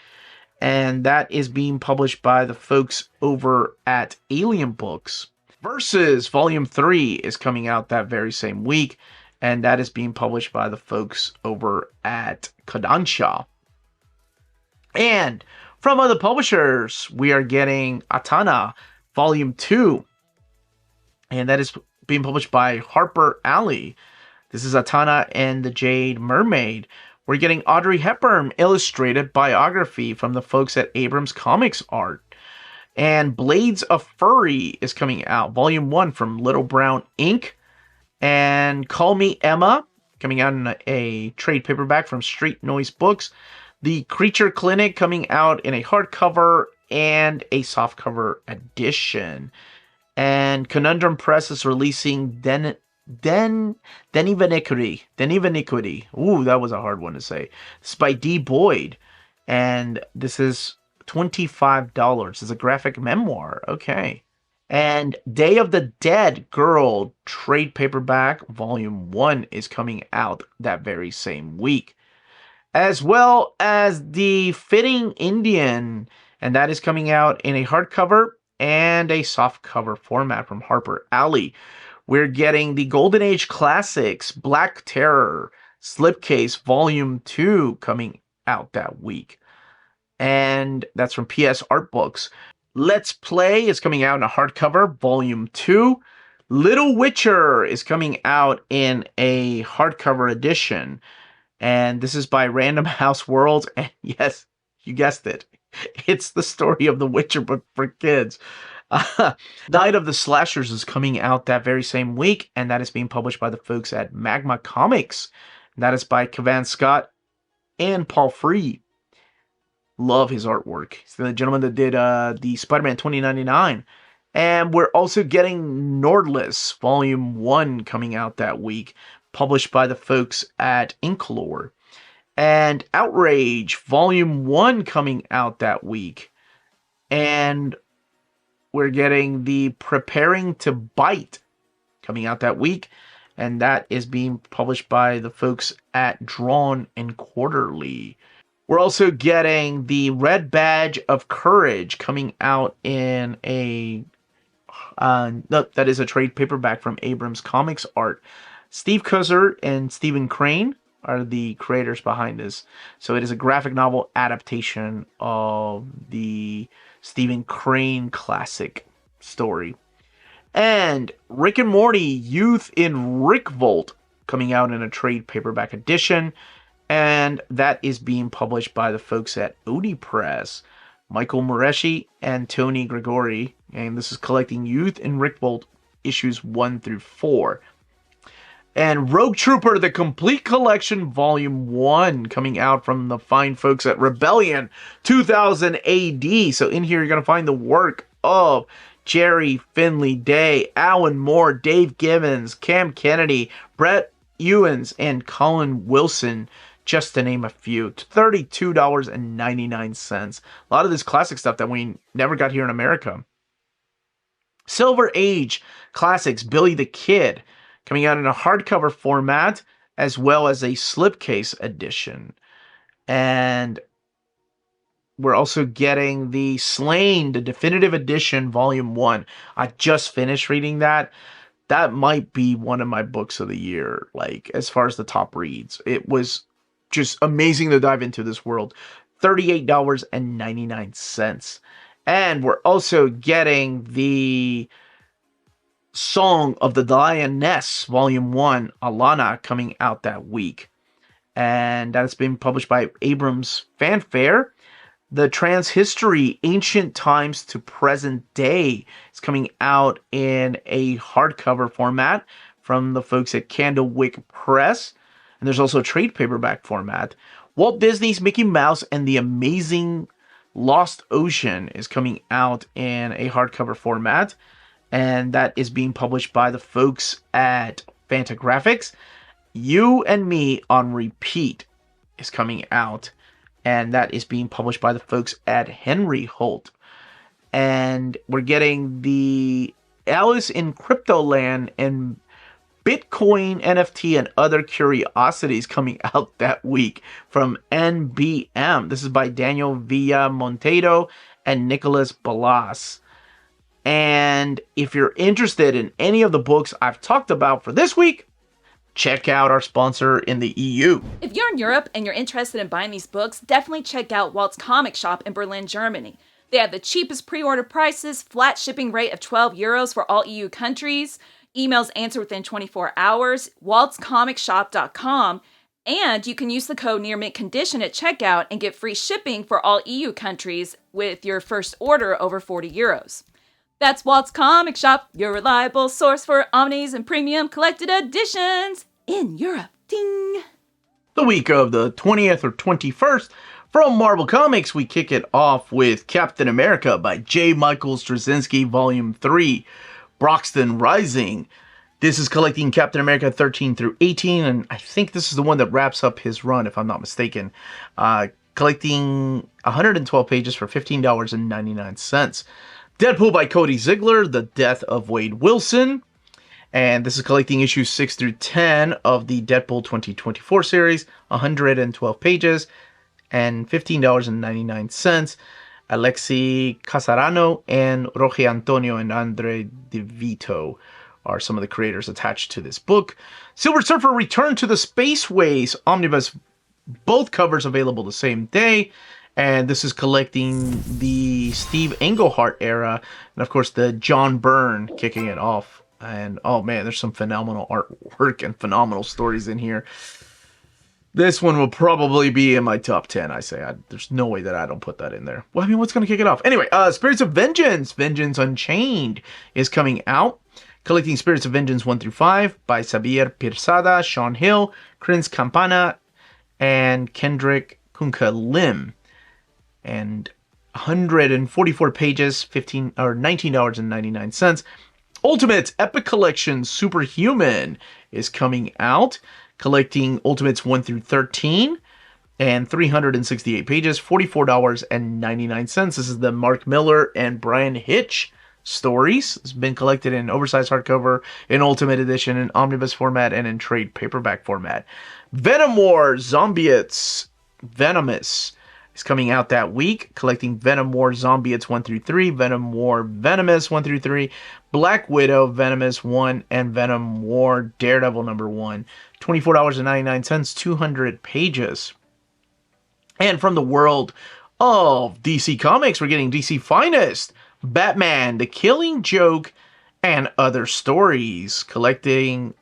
and that is being published by the folks over at Alien Books. Versus Volume 3 is coming out that very same week, and that is being published by the folks over at Kodansha. And from other publishers, we are getting Atana Volume 2, and that is being published by Harper Alley. This is Atana and the Jade Mermaid. We're getting Audrey Hepburn illustrated biography from the folks at Abrams Comics Art. And Blades of Furry is coming out, Volume 1 from Little Brown Ink. And Call Me Emma, coming out in a trade paperback from Street Noise Books. The Creature Clinic coming out in a hardcover and a softcover edition. And Conundrum Press is releasing Deniviniquity. Ooh, that was a hard one to say. It's by D. Boyd. And this is $25. It's a graphic memoir. Okay. And Day of the Dead Girl trade paperback Volume 1 is coming out that very same week. As well as The Fitting Indian, and that is coming out in a hardcover and a softcover format from Harper Alley. We're getting the Golden Age Classics Black Terror Slipcase Volume 2 coming out that week. And that's from PS Art Books. Let's Play is coming out in a hardcover, Volume 2. Little Witcher is coming out in a hardcover edition. And this is by Random House Worlds. And yes, you guessed it. It's the story of the Witcher book for kids. Night of the Slashers is coming out that very same week. And that is being published by the folks at Magma Comics. That is by Cavan Scott and Paul Free. Love his artwork. He's the gentleman that did the Spider-Man 2099. And we're also getting Nordless Volume 1 coming out that week, published by the folks at Inklore. And Outrage Volume 1 coming out that week. And we're getting the Preparing to Bite coming out that week. And that is being published by the folks at Drawn and Quarterly. We're also getting the Red Badge of Courage coming out in a... that is a trade paperback from Abrams Comics Art. Steve Kuzzer and Stephen Crane are the creators behind this. So it is a graphic novel adaptation of the Stephen Crane classic story. And Rick and Morty Youth in Rickvolt coming out in a trade paperback edition. And that is being published by the folks at Odie Press, Michael Mureshi and Tony Gregori. And this is collecting Youth in Rickvolt issues 1 through 4. And Rogue Trooper, the Complete Collection, Volume 1, coming out from the fine folks at Rebellion 2000 AD. So in here, you're going to find the work of Jerry Finley Day, Alan Moore, Dave Gibbons, Cam Kennedy, Brett Ewins, and Colin Wilson, just to name a few. $32.99. A lot of this classic stuff that we never got here in America. Silver Age Classics, Billy the Kid, coming out in a hardcover format, as well as a slipcase edition. And we're also getting the Slain, the Definitive Edition, Volume 1. I just finished reading that. That might be one of my books of the year, like, as far as the top reads. It was just amazing to dive into this world. $38.99. And we're also getting the Song of the Lioness, Volume 1, Alana, coming out that week. And that's been published by Abrams Fanfare. The Transhistory, Ancient Times to Present Day, is coming out in a hardcover format from the folks at Candlewick Press. And there's also a trade paperback format. Walt Disney's Mickey Mouse and the Amazing Lost Ocean is coming out in a hardcover format, and that is being published by the folks at Fantagraphics. You and Me on Repeat is coming out, and that is being published by the folks at Henry Holt. And we're getting the Alice in Cryptoland and Bitcoin, NFT, and other curiosities coming out that week from NBM. This is by Daniel Villamonteiro and Nicholas Balas. And if you're interested in any of the books I've talked about for this week, check out our sponsor in the EU. If you're in Europe and you're interested in buying these books, definitely check out Walt's Comic Shop in Berlin, Germany. They have the cheapest pre-order prices, flat shipping rate of €12 for all EU countries, emails answered within 24 hours, waltscomicshop.com, and you can use the code Near Mint Condition at checkout and get free shipping for all EU countries with your first order over €40. That's Walt's Comic Shop, your reliable source for omnis and premium collected editions in Europe. Ding! The week of the 20th or 21st, from Marvel Comics, we kick it off with Captain America by J. Michael Straczynski, Volume 3, Broxton Rising. This is collecting Captain America 13 through 18, and I think this is the one that wraps up his run, if I'm not mistaken. Collecting 112 pages for $15.99. Deadpool by Cody Ziegler, The Death of Wade Wilson. And this is collecting issues 6 through 10 of the Deadpool 2024 series, 112 pages, and $15.99. Alexi Casarano and Roge Antonio and Andre DeVito are some of the creators attached to this book. Silver Surfer Return to the Spaceways Omnibus, both covers available the same day. And this is collecting the Steve Englehart era, and of course the John Byrne kicking it off. And oh man, there's some phenomenal artwork and phenomenal stories in here. This one will probably be in my top 10, I say. There's no way that I don't put that in there. Well, I mean, what's going to kick it off? Anyway, Spirits of Vengeance, Vengeance Unchained is coming out. Collecting Spirits of Vengeance 1 through 5 by Xavier Pirzada, Sean Hill, Chris Campana, and Kendrick Kunka Lim. And 144 pages, $19.99. Ultimates Epic Collection Superhuman is coming out. Collecting Ultimates 1 through 13 and 368 pages, $44.99. This is the Mark Miller and Brian Hitch stories. It's been collected in oversized hardcover, in Ultimate Edition, in Omnibus format, and in trade paperback format. Venom War Zombiettes Venomous is coming out that week. Collecting Venom War Zombiettes 1 through 3, Venom War Venomous 1 through 3, Black Widow Venomous 1, and Venom War Daredevil number 1. $24.99, 200 pages. And from the world of DC Comics, we're getting DC Finest, Batman, The Killing Joke, and Other Stories. Collecting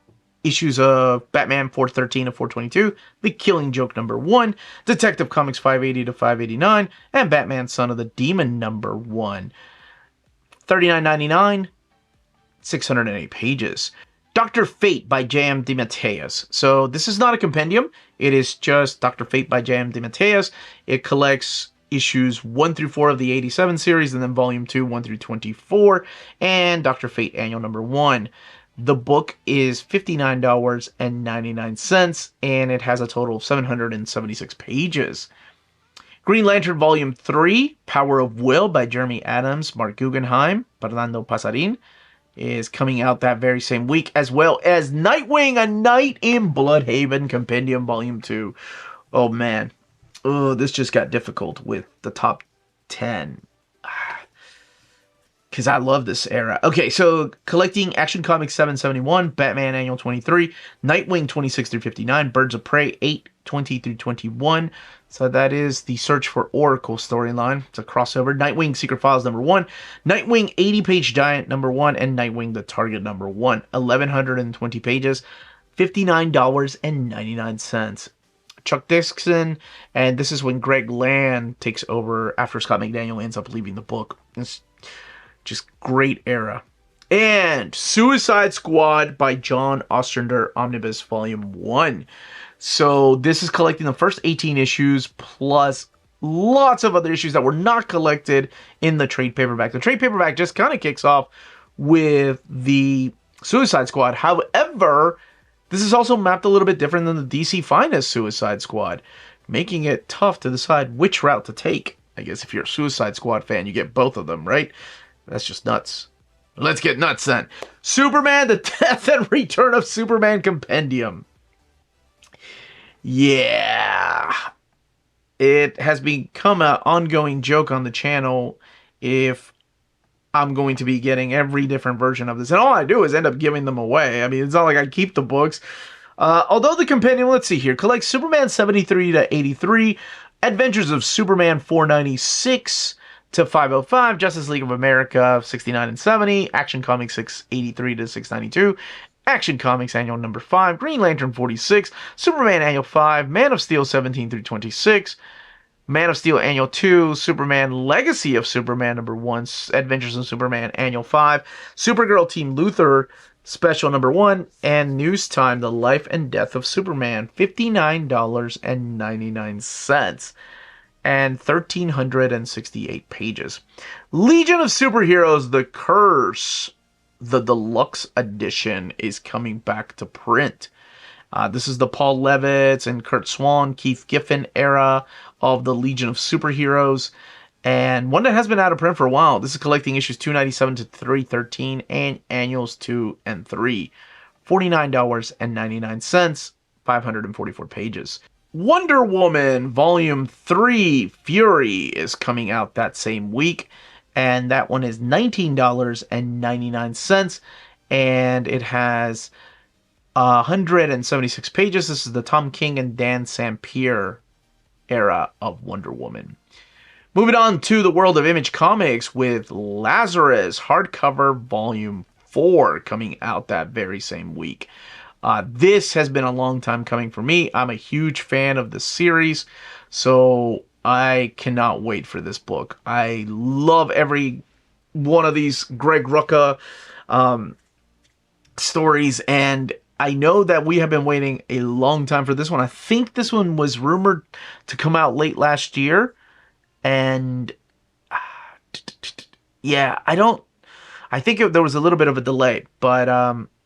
issues of Batman 413 to 422, The Killing Joke number 1, Detective Comics 580 to 589, and Batman Son of the Demon number 1. $39.99, 608 pages. Dr. Fate by J.M. DeMatteis. So this is not a compendium. It is just Dr. Fate by J.M. DeMatteis. It collects issues 1 through 4 of the 87 series, and then volume 2, 1 through 24, and Dr. Fate Annual number 1. The book is $59.99, and it has a total of 776 pages. Green Lantern Volume 3, Power of Will by Jeremy Adams, Mark Guggenheim, Fernando Pasarin, is coming out that very same week, as well as Nightwing, A Night in Bloodhaven Compendium Volume 2. Oh man, this just got difficult with the top 10. Because I love this era. Okay, so collecting Action Comics 771, Batman Annual 23, Nightwing 26 through 59, Birds of Prey 8, 20 through 21. So that is the Search for Oracle storyline. It's a crossover. Nightwing Secret Files number 1, Nightwing 80-page Giant number 1, and Nightwing The Target number 1. 1,120 pages, $59.99. Chuck Dixon, and this is when Greg Land takes over after Scott McDaniel ends up leaving the book. It's just great era. And Suicide Squad by John Ostrander, Omnibus Volume 1. So this is collecting the first 18 issues plus lots of other issues that were not collected in the trade paperback. The trade paperback just kind of kicks off with the Suicide Squad. However, this is also mapped a little bit different than the DC Finest Suicide Squad, making it tough to decide which route to take. I guess if you're a Suicide Squad fan, you get both of them, right? That's just nuts. Let's get nuts then. Superman, the Death and Return of Superman Compendium. Yeah. It has become an ongoing joke on the channel if I'm going to be getting every different version of this. And all I do is end up giving them away. I mean, it's not like I keep the books. Although the compendium, let's see here, collects Superman 73 to 83, Adventures of Superman 496 to 505, Justice League of America 69 and 70, Action Comics 683 to 692, Action Comics Annual Number 5, Green Lantern 46, Superman Annual 5, Man of Steel 17 through 26, Man of Steel Annual 2, Superman Legacy of Superman Number 1, Adventures of Superman Annual 5, Supergirl Team Luthor Special Number 1, and News Time, The Life and Death of Superman, $59.99. And 1,368 pages. Legion of Superheroes, The Curse, the deluxe edition, is coming back to print. This is the Paul Levitz and Kurt Swan, Keith Giffen era of the Legion of Superheroes, and one that has been out of print for a while. This is collecting issues 297 to 313 and annuals 2 and 3. $49.99, 544 pages. Wonder Woman Volume 3 Fury is coming out that same week, and that one is $19.99, and it has 176 pages. This is the Tom King and Dan Sampier era of Wonder Woman. Moving on to the world of Image Comics with Lazarus Hardcover Volume 4 coming out that very same week. This has been a long time coming for me. I'm a huge fan of the series, so I cannot wait for this book. I love every one of these Greg Rucka stories, and I know that we have been waiting a long time for this one. I think this one was rumored to come out late last year, and yeah, I think there was a little bit of a delay, but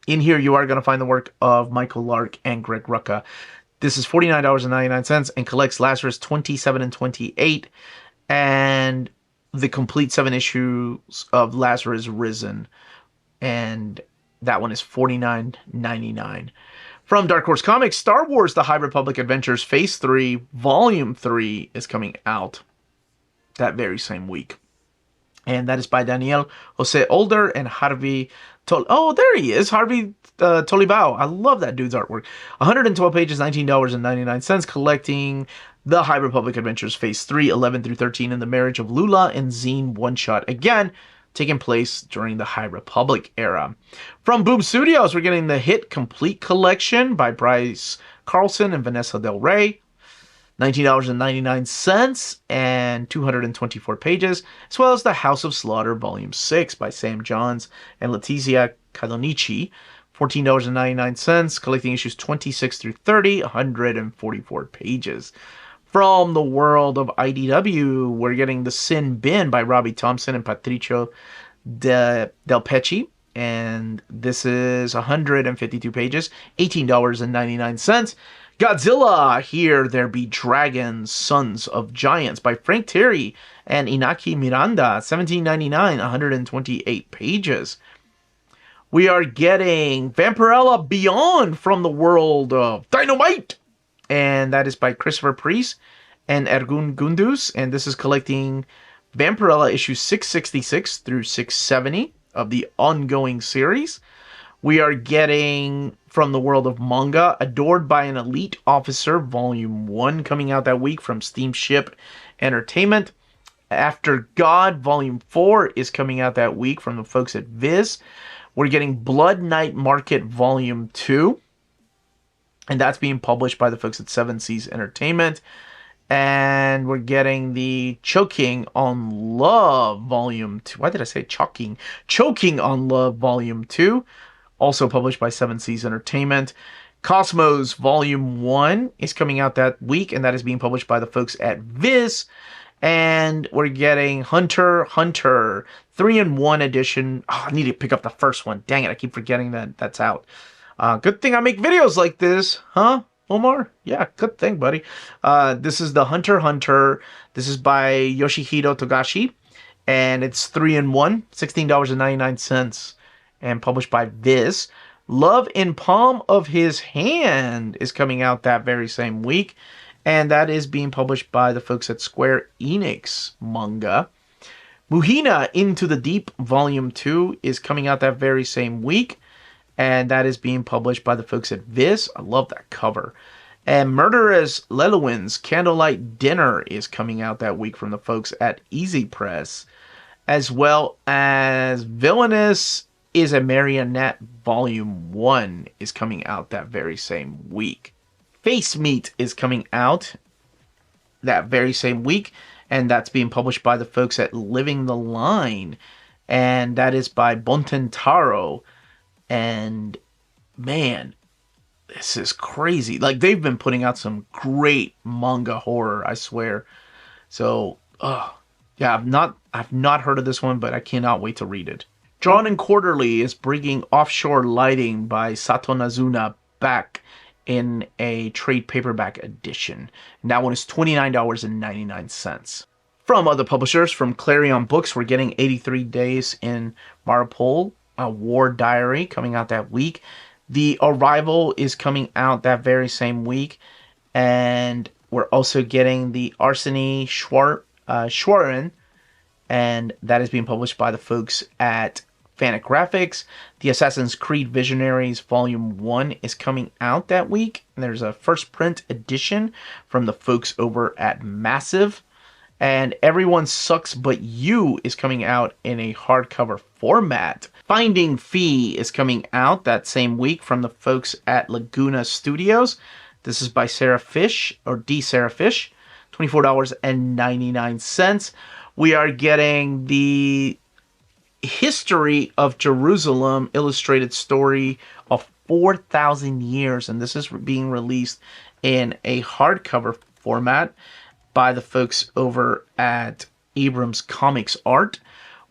in here, you are going to find the work of Michael Lark and Greg Rucka. This is $49.99 and collects Lazarus 27 and 28 and the complete 7 issues of Lazarus Risen. And that one is $49.99. From Dark Horse Comics, Star Wars The High Republic Adventures Phase 3, Volume 3 is coming out that very same week. And that is by Daniel Jose Older and Harvey Oh, there he is, Harvey Tolibao. I love that dude's artwork. 112 pages, $19.99, collecting The High Republic Adventures Phase 3, 11 through 13, and the Marriage of Lula and Zine one-shot. Again, taking place during the High Republic era. From Boom Studios, we're getting the Hit Complete Collection by Bryce Carlson and Vanessa Del Rey. $19.99 and 224 pages, as well as The House of Slaughter Volume 6 by Sam Johns and Letizia Cadonici. $14.99, collecting issues 26 through 30, 144 pages. From the world of IDW, we're getting The Sin Bin by Robbie Thompson and Patricio Del Pecci. And this is 152 pages, $18.99. Godzilla, Here There Be Dragons, Sons of Giants by Frank Terry and Inaki Miranda, $17.99, 128 pages. We are getting Vampirella Beyond from the world of Dynamite, and that is by Christopher Priest and Ergun Gunduz, and this is collecting Vampirella issues 666 through 670 of the ongoing series. We are getting from the world of manga, Adored by an Elite Officer, Volume 1, coming out that week from Steamship Entertainment. After God, Volume 4 is coming out that week from the folks at Viz. We're getting Blood Night Market, Volume 2, and that's being published by the folks at Seven Seas Entertainment. And we're getting the Choking on Love, Volume 2. Why did I say choking? Choking on Love, Volume 2. Also published by Seven Seas Entertainment. Cosmos Volume 1 is coming out that week, and that is being published by the folks at Viz. And we're getting Hunter x Hunter 3-in-1 edition. Oh, I need to pick up the first one. Dang it, I keep forgetting that that's out. Good thing I make videos like this, huh, Omar? Yeah, good thing, buddy. This is the Hunter x Hunter. This is by Yoshihiro Togashi, and it's 3-in-1, $16.99, and published by Viz. Love in Palm of His Hand is coming out that very same week, and that is being published by the folks at Square Enix Manga. Muhina Into the Deep Volume 2 is coming out that very same week, and that is being published by the folks at Viz. I love that cover. And Murderous Lelowin's Candlelight Dinner is coming out that week from the folks at Easy Press, as well as Villainous is a Marionette Volume 1 is coming out that very same week. Face Meat is coming out that very same week, and that's being published by the folks at Living the Line, and that is by Bontentaro. And man, this is crazy. Like, they've been putting out some great manga horror, I swear. So, yeah, I've not heard of this one, but I cannot wait to read it. Drawn and Quarterly is bringing Offshore Lighting by Sato Nazuna back in a trade paperback edition. And that one is $29.99. From other publishers, from Clarion Books, we're getting 83 Days in Maripol, a War Diary, coming out that week. The Arrival is coming out that very same week. And we're also getting the Arseny Schwarren, and that is being published by the folks at Fantagraphics. The Assassin's Creed Visionaries Volume 1 is coming out that week. And there's a first print edition from the folks over at Massive. And Everyone Sucks But You is coming out in a hardcover format. Finding Fee is coming out that same week from the folks at Laguna Studios. This is by Sarah Fish, or D. Sarah Fish, $24.99. We are getting the History of Jerusalem illustrated story of 4,000 years, and this is being released in a hardcover format by the folks over at Abrams Comics Art.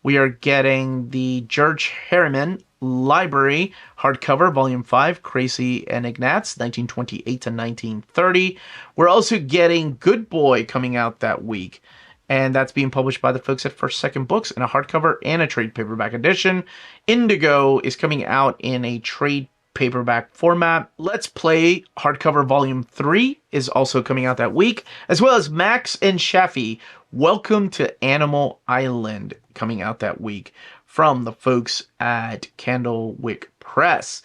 We are getting the George Harriman Library hardcover, Volume 5, Crazy and Ignatz, 1928 to 1930. We're also getting Good Boy coming out that week, and that's being published by the folks at First Second Books in a hardcover and a trade paperback edition. Indigo is coming out in a trade paperback format. Let's Play hardcover Volume 3 is also coming out that week, as well as Max and Shafi, Welcome to Animal Island, coming out that week from the folks at Candlewick Press.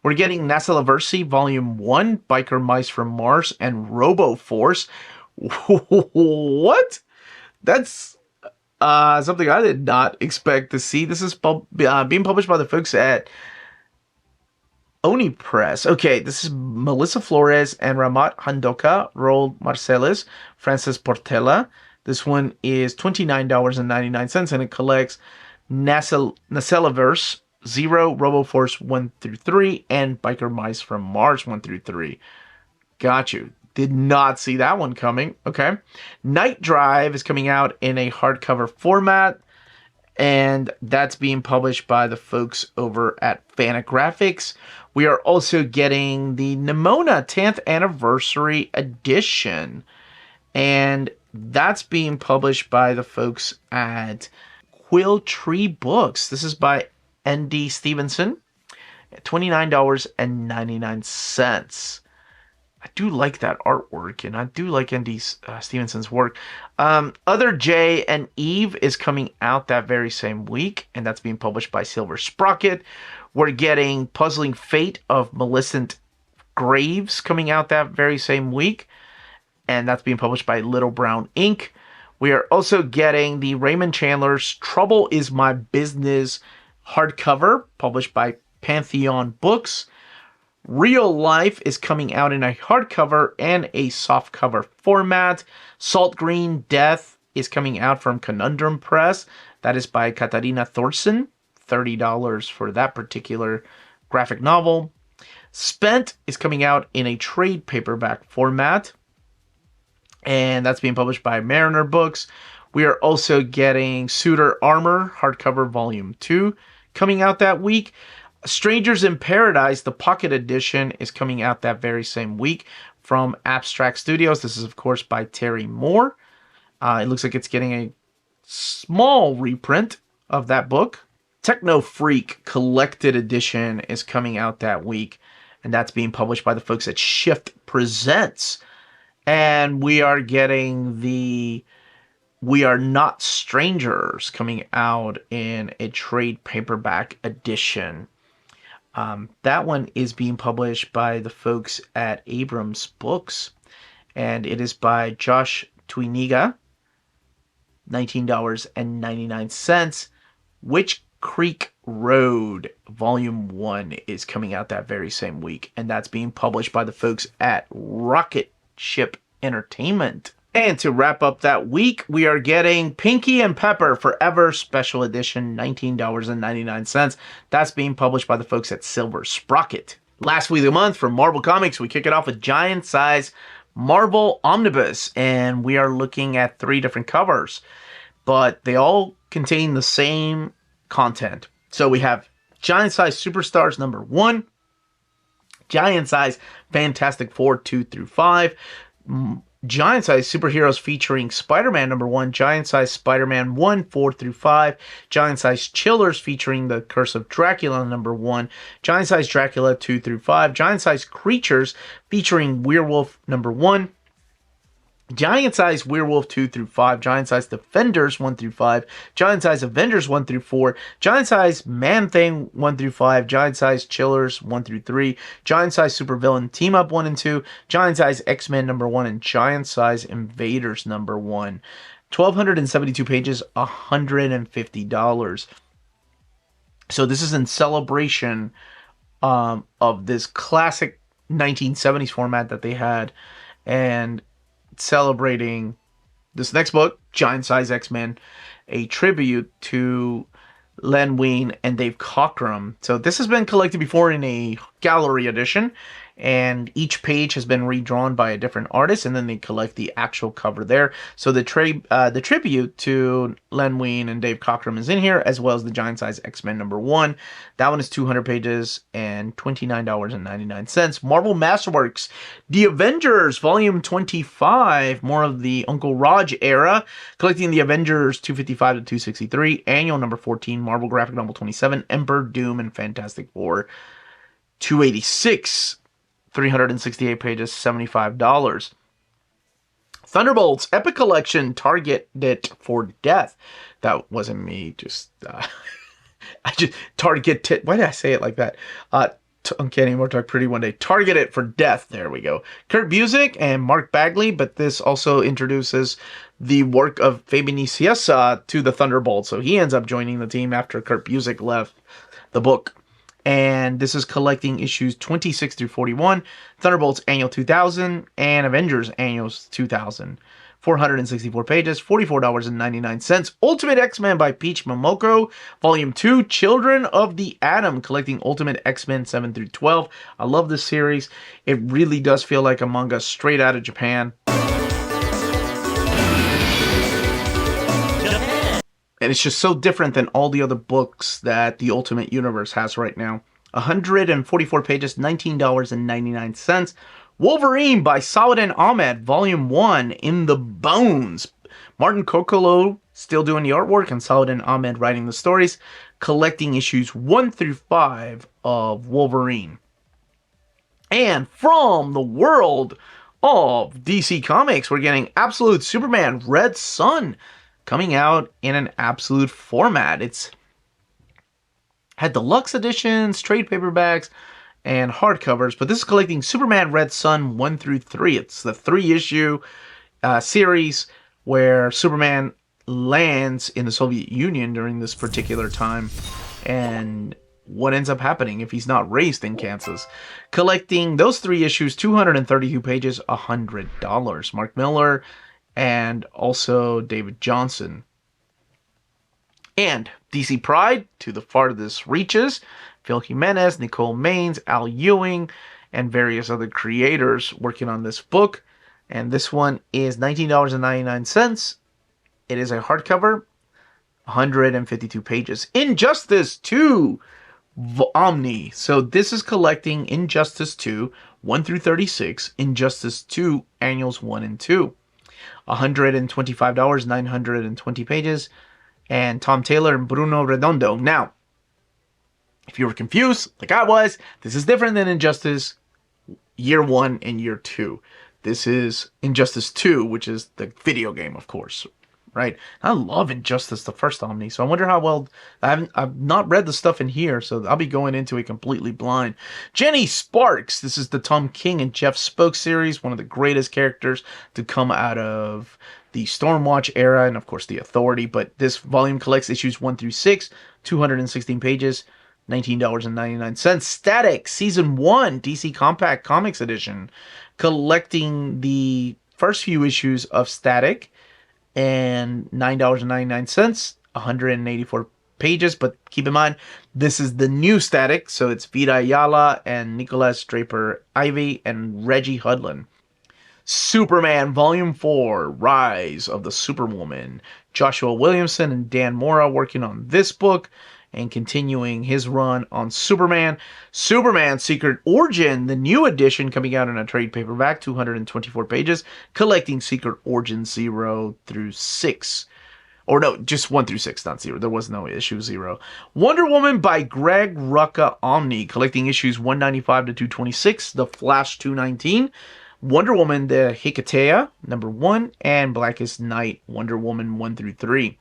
We're getting Nassalaversi Volume 1, Biker Mice from Mars, and RoboForce. What? That's something I did not expect to see. This is being published by the folks at Oni Press. Okay, this is Melissa Flores and Ramat Handoka, Roald Marcellus, Francis Portela. This one is $29.99, and it collects Nassalaverse 0, RoboForce 1 through 3, and Biker Mice from Mars 1 through 3. Got you. Did not see that one coming. Okay. Night Drive is coming out in a hardcover format, and that's being published by the folks over at Fantagraphics. We are also getting the Nimona 10th Anniversary Edition, and that's being published by the folks at Quill Tree Books. This is by N.D. Stevenson, $29.99. I do like that artwork, and I do like N.D. Stevenson's work. Other J and Eve is coming out that very same week, and that's being published by Silver Sprocket. We're getting Puzzling Fate of Millicent Graves coming out that very same week, and that's being published by Little Brown Ink. We are also getting the Raymond Chandler's Trouble Is My Business hardcover, published by Pantheon Books. Real Life is coming out in a hardcover and a softcover format. Salt Green Death is coming out from Conundrum Press. That is by Katarina Thorsen. $30 for that particular graphic novel. Spent is coming out in a trade paperback format, and that's being published by Mariner Books. We are also getting Suitor Armor hardcover volume 2 coming out that week. Strangers in Paradise, the pocket edition, is coming out that very same week from Abstract Studios. This is, of course, by Terry Moore. It looks like it's getting a small reprint of that book. Techno Freak Collected Edition is coming out that week, and that's being published by the folks at Shift Presents. And we are getting the We Are Not Strangers coming out in a trade paperback edition. That one is being published by the folks at Abrams Books, and it is by Josh Twiniga, $19.99. Witch Creek Road Volume 1 is coming out that very same week, and that's being published by the folks at Rocket Ship Entertainment. And to wrap up that week, we are getting Pinky and Pepper Forever Special Edition, $19.99. That's being published by the folks at Silver Sprocket. Last week of the month from Marvel Comics, we kick it off with Giant Size Marvel Omnibus, and we are looking at 3 different covers, but they all contain the same content. So we have Giant Size Superstars number 1, Giant Size Fantastic Four 2 through 5, Giant Size Superheroes featuring Spider-Man number 1, Giant Size Spider-Man 1, 4 through 5, Giant Size Chillers featuring The Curse of Dracula number 1, Giant Size Dracula 2 through 5, Giant Size Creatures featuring Werewolf number 1, Giant Size Werewolf 2 through 5, Giant Size Defenders 1 through 5, Giant Size Avengers 1 through 4, Giant Size Man-Thing 1 through 5, Giant Size Chillers 1 through 3, Giant Size Supervillain Team Up 1 and 2, Giant Size X-Men number 1, and Giant Size Invaders number 1. 1,272 pages, $150. So this is in celebration of this classic 1970s format that they had, and celebrating this next book, Giant Size X-Men, a tribute to Len Wein and Dave Cockrum. So this has been collected before in a gallery edition, and each page has been redrawn by a different artist, and then they collect the actual cover there. So the tribute to Len Wein and Dave Cockrum is in here, as well as the Giant Size X-Men number 1. That one is 200 pages and $29.99. Marvel Masterworks, The Avengers, Volume 25, more of the Uncle Raj era, collecting the Avengers 255 to 263, Annual number 14, Marvel Graphic Novel 27, Emperor Doom and Fantastic Four 286. 368 pages, $75. Thunderbolts Epic Collection, Targeted for Death. That wasn't me, just I just targeted. Why did I say it like that? Uncanny More Talk Pretty One Day. Target It for Death. There we go. Kurt Busiek and Mark Bagley, but this also introduces the work of Fabian Nicieza to the Thunderbolts. So he ends up joining the team after Kurt Busiek left the book. And this is collecting issues 26 through 41, Thunderbolts Annual 2000, and Avengers Annuals 2000. 464 pages, $44.99. Ultimate X-Men by Peach Momoko, Volume 2, Children of the Atom, collecting Ultimate X-Men 7 through 12. I love this series. It really does feel like a manga straight out of Japan. And it's just so different than all the other books that the Ultimate Universe has right now. 144 pages, $19.99. Wolverine by Saladin Ahmed, Volume 1, In the Bones. Martin Kokolo still doing the artwork and Saladin Ahmed writing the stories, collecting issues 1 through 5 of Wolverine. And from the world of DC Comics, we're getting Absolute Superman Red Sun, coming out in an absolute format. It's had deluxe editions, trade paperbacks, and hardcovers, but this is collecting Superman Red Sun 1 through 3. It's the 3-issue series where Superman lands in the Soviet Union during this particular time, and what ends up happening if he's not raised in Kansas. Collecting those 3 issues, 232 pages, $100. Mark Miller and also David Johnson. And DC Pride, to the farthest reaches, Phil Jimenez, Nicole Maines, Al Ewing, and various other creators working on this book. And this one is $19.99. It is a hardcover, 152 pages. Injustice 2 Omni. So this is collecting Injustice 2, 1 through 36, Injustice 2 Annuals 1 and 2. $125, 920 pages, and Tom Taylor and Bruno Redondo. Now, if you were confused, like I was, this is different than Injustice Year 1 and Year 2. This is Injustice 2, which is the video game, of course, right? I love Injustice, the first Omni, so I wonder how well... I've not read the stuff in here, so I'll be going into it completely blind. Jenny Sparks, this is the Tom King and Jeff Spoke series, one of the greatest characters to come out of the Stormwatch era, and of course the Authority, but this volume collects issues 1 through 6, 216 pages, $19.99. Static, Season 1, DC Compact Comics Edition, collecting the first few issues of Static, and $9.99, 184 pages, but keep in mind, this is the new Static, so it's Vida Ayala and Nicholas Draper Ivy and Reggie Hudlin. Superman Volume 4, Rise of the Superwoman. Joshua Williamson and Dan Mora working on this book and continuing his run on Superman. Superman Secret Origin, the new edition coming out in a trade paperback, 224 pages, collecting Secret Origin 0 through 6. Or no, just 1 through 6, not 0. There was no issue 0. Wonder Woman by Greg Rucka Omni, collecting issues 195 to 226. The Flash 219. Wonder Woman, the Hikatea, number 1. And Blackest Night, Wonder Woman 1 through 3.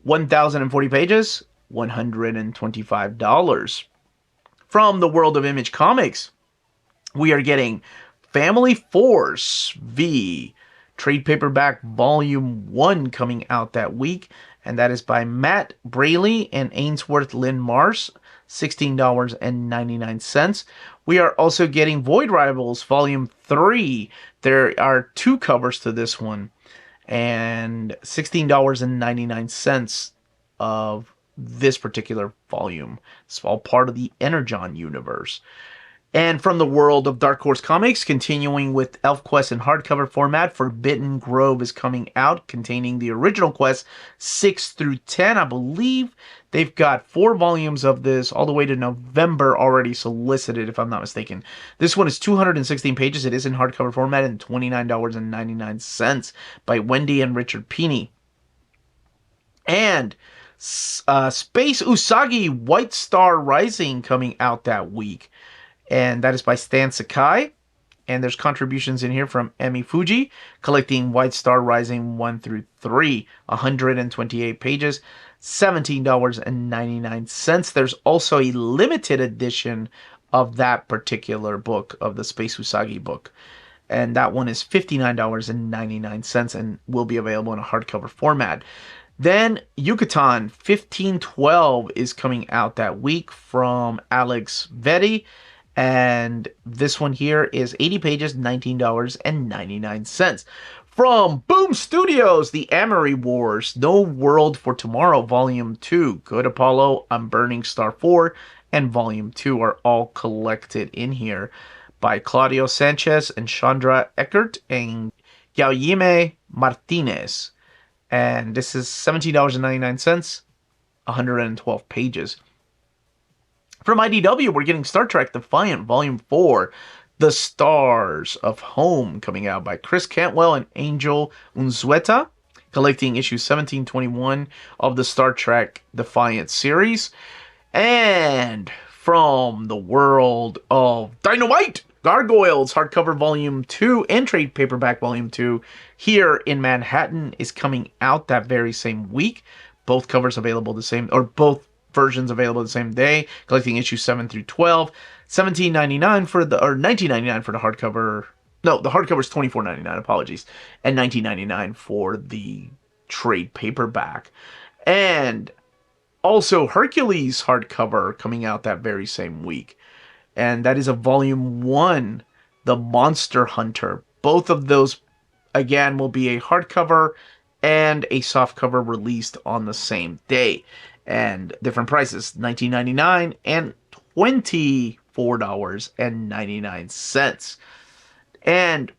1,040 pages, $125. From the world of Image Comics, we are getting Family Force V, trade paperback volume 1 coming out that week, and that is by Matt Braley and Ainsworth Lynn Mars, $16.99. We are also getting Void Rivals volume 3. There are 2 covers to this one, and $16.99 of this particular volume. It's all part of the Energon universe. And from the world of Dark Horse Comics, continuing with ElfQuest in hardcover format, Forbidden Grove is coming out, containing the original quests 6 through 10. I believe they've got 4 volumes of this all the way to November already solicited, if I'm not mistaken. This one is 216 pages. It is in hardcover format and $29.99 by Wendy and Richard Pini. And Space Usagi White Star Rising coming out that week. And that is by Stan Sakai. And there's contributions in here from Emi Fuji, collecting White Star Rising 1 through 3, 128 pages, $17.99. There's also a limited edition of that particular book, of the Space Usagi book. And that one is $59.99 and will be available in a hardcover format. Then Yucatan 1512 is coming out that week from Alex Vetti. And this one here is 80 pages, $19.99. From Boom Studios, The Amory Wars, No World for Tomorrow, Volume 2, Good Apollo, I'm Burning Star 4, and Volume 2 are all collected in here by Claudio Sanchez and Chandra Eckert and Guilherme Martinez. And this is $17.99, 112 pages. From IDW, we're getting Star Trek Defiant Volume 4, The Stars of Home, coming out by Chris Cantwell and Angel Unzueta, collecting issue 1721 of the Star Trek Defiant series. And from the world of Dynamite, Gargoyles hardcover volume 2 and trade paperback volume 2 here in Manhattan is coming out that very same week. Both covers available the same, or both versions available the same day, collecting issues 7 through 12. $17.99 for the, or $19.99 for the hardcover. No, the hardcover is $24.99, apologies. And $19.99 for the trade paperback. And also Hercules hardcover coming out that very same week. And that is a volume 1, The Monster Hunter. Both of those, again, will be a hardcover and a softcover released on the same day. And different prices, $19.99 and $24.99. And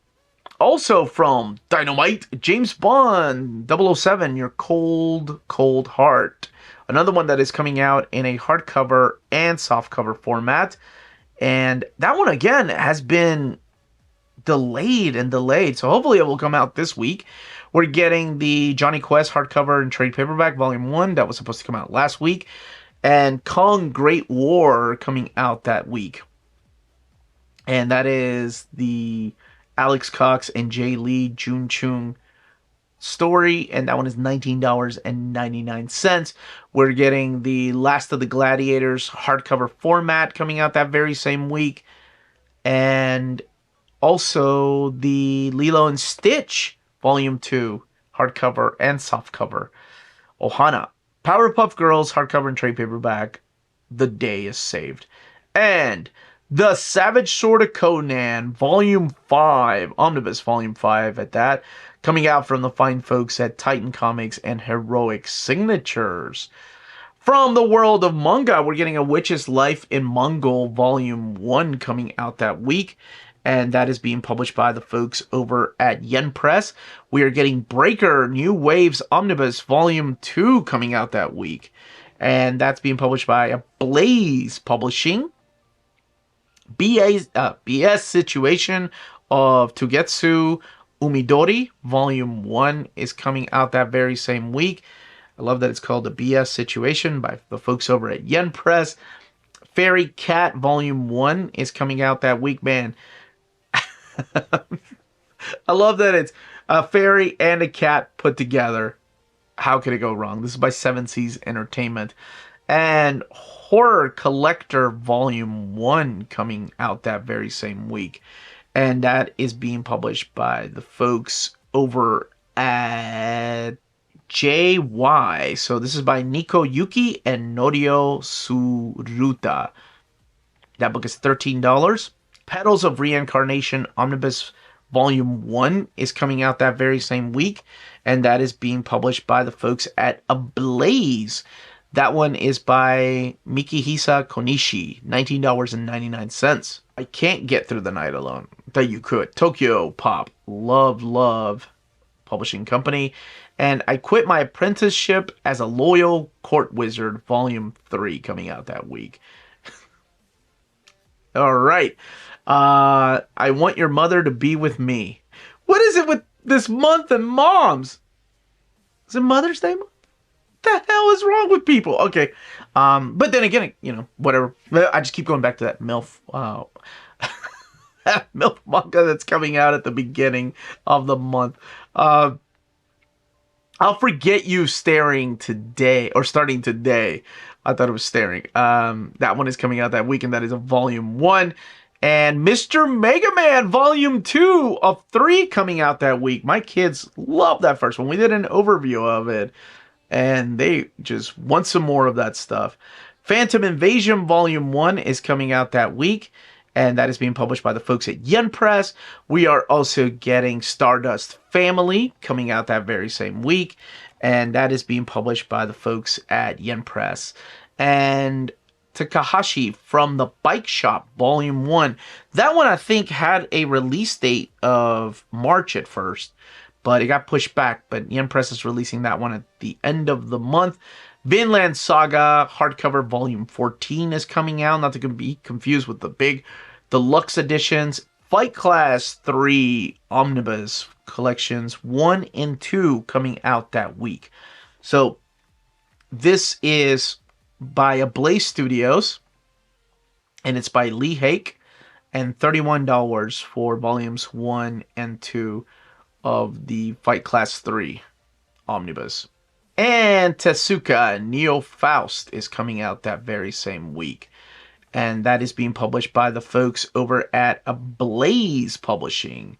also from Dynamite, James Bond 007, Your Cold, Cold Heart. Another one that is coming out in a hardcover and softcover format. And that one, again, has been delayed and delayed. So hopefully it will come out this week. We're getting the Johnny Quest hardcover and trade paperback, Volume 1. That was supposed to come out last week. And Kong Great War coming out that week. And that is the Alex Cox and Jay Lee Jun Chung story, and that one is $19.99. We're getting the Last of the Gladiators hardcover format coming out that very same week, and also the Lilo and Stitch Volume 2 hardcover and softcover. Ohana Powerpuff Girls hardcover and trade paperback. The day is saved. And The Savage Sword of Conan, Volume 5, Omnibus Volume 5 at that, coming out from the fine folks at Titan Comics and Heroic Signatures. From the world of manga, we're getting A Witch's Life in Mongol Volume 1 coming out that week, and that is being published by the folks over at Yen Press. We are getting Breaker New Waves Omnibus Volume 2 coming out that week, and that's being published by Blaze Publishing. BS Situation of Tugetsu Umidori Volume 1 is coming out that very same week. I love that it's called The BS Situation by the folks over at Yen Press. Fairy Cat Volume 1 is coming out that week, man. I love that it's a fairy and a cat put together. How could it go wrong? This is by Seven Seas Entertainment. And Horror Collector Volume 1 coming out that very same week. And that is being published by the folks over at JY. So this is by Nico Yuki and Norio Suruta. That book is $13. Petals of Reincarnation Omnibus Volume 1 is coming out that very same week. And that is being published by the folks at Ablaze. That one is by Mikihisa Konishi, $19.99. I Can't Get Through the Night Alone. That you could. Tokyo Pop. Love Publishing Company. And I Quit My Apprenticeship as a Loyal Court Wizard, Volume 3, coming out that week. All right. I Want Your Mother to Be With Me. What is it with this month and moms? Is it Mother's Day month? What the hell is wrong with people? Okay. But then again, whatever. I just keep going back to that MILF. Wow. MILF manga that's coming out at the beginning of the month. I'll Forget You Starting Today. I thought it was staring. That one is coming out that week, and that is a Volume 1. And Mr. Mega Man Volume 2 of 3 coming out that week. My kids love that first one. We did an overview of it, and they just want some more of that stuff. Phantom Invasion Volume 1 is coming out that week, and that is being published by the folks at Yen Press. We are also getting Stardust Family coming out that very same week, and that is being published by the folks at Yen Press. And Takahashi from the Bike Shop Volume 1. That one I think had a release date of March at first, but it got pushed back. But Yen Press is releasing that one at the end of the month. Vinland Saga hardcover Volume 14 is coming out, not to be confused with the big deluxe editions. Fight Class 3 Omnibus collections 1 and 2 coming out that week. So this is by Ablaze Studios, and it's by Lee Hake, and $31 for volumes 1 and 2 of the Fight Class 3 Omnibus. And Tezuka Neo Faust is coming out that very same week, and that is being published by the folks over at Ablaze Publishing.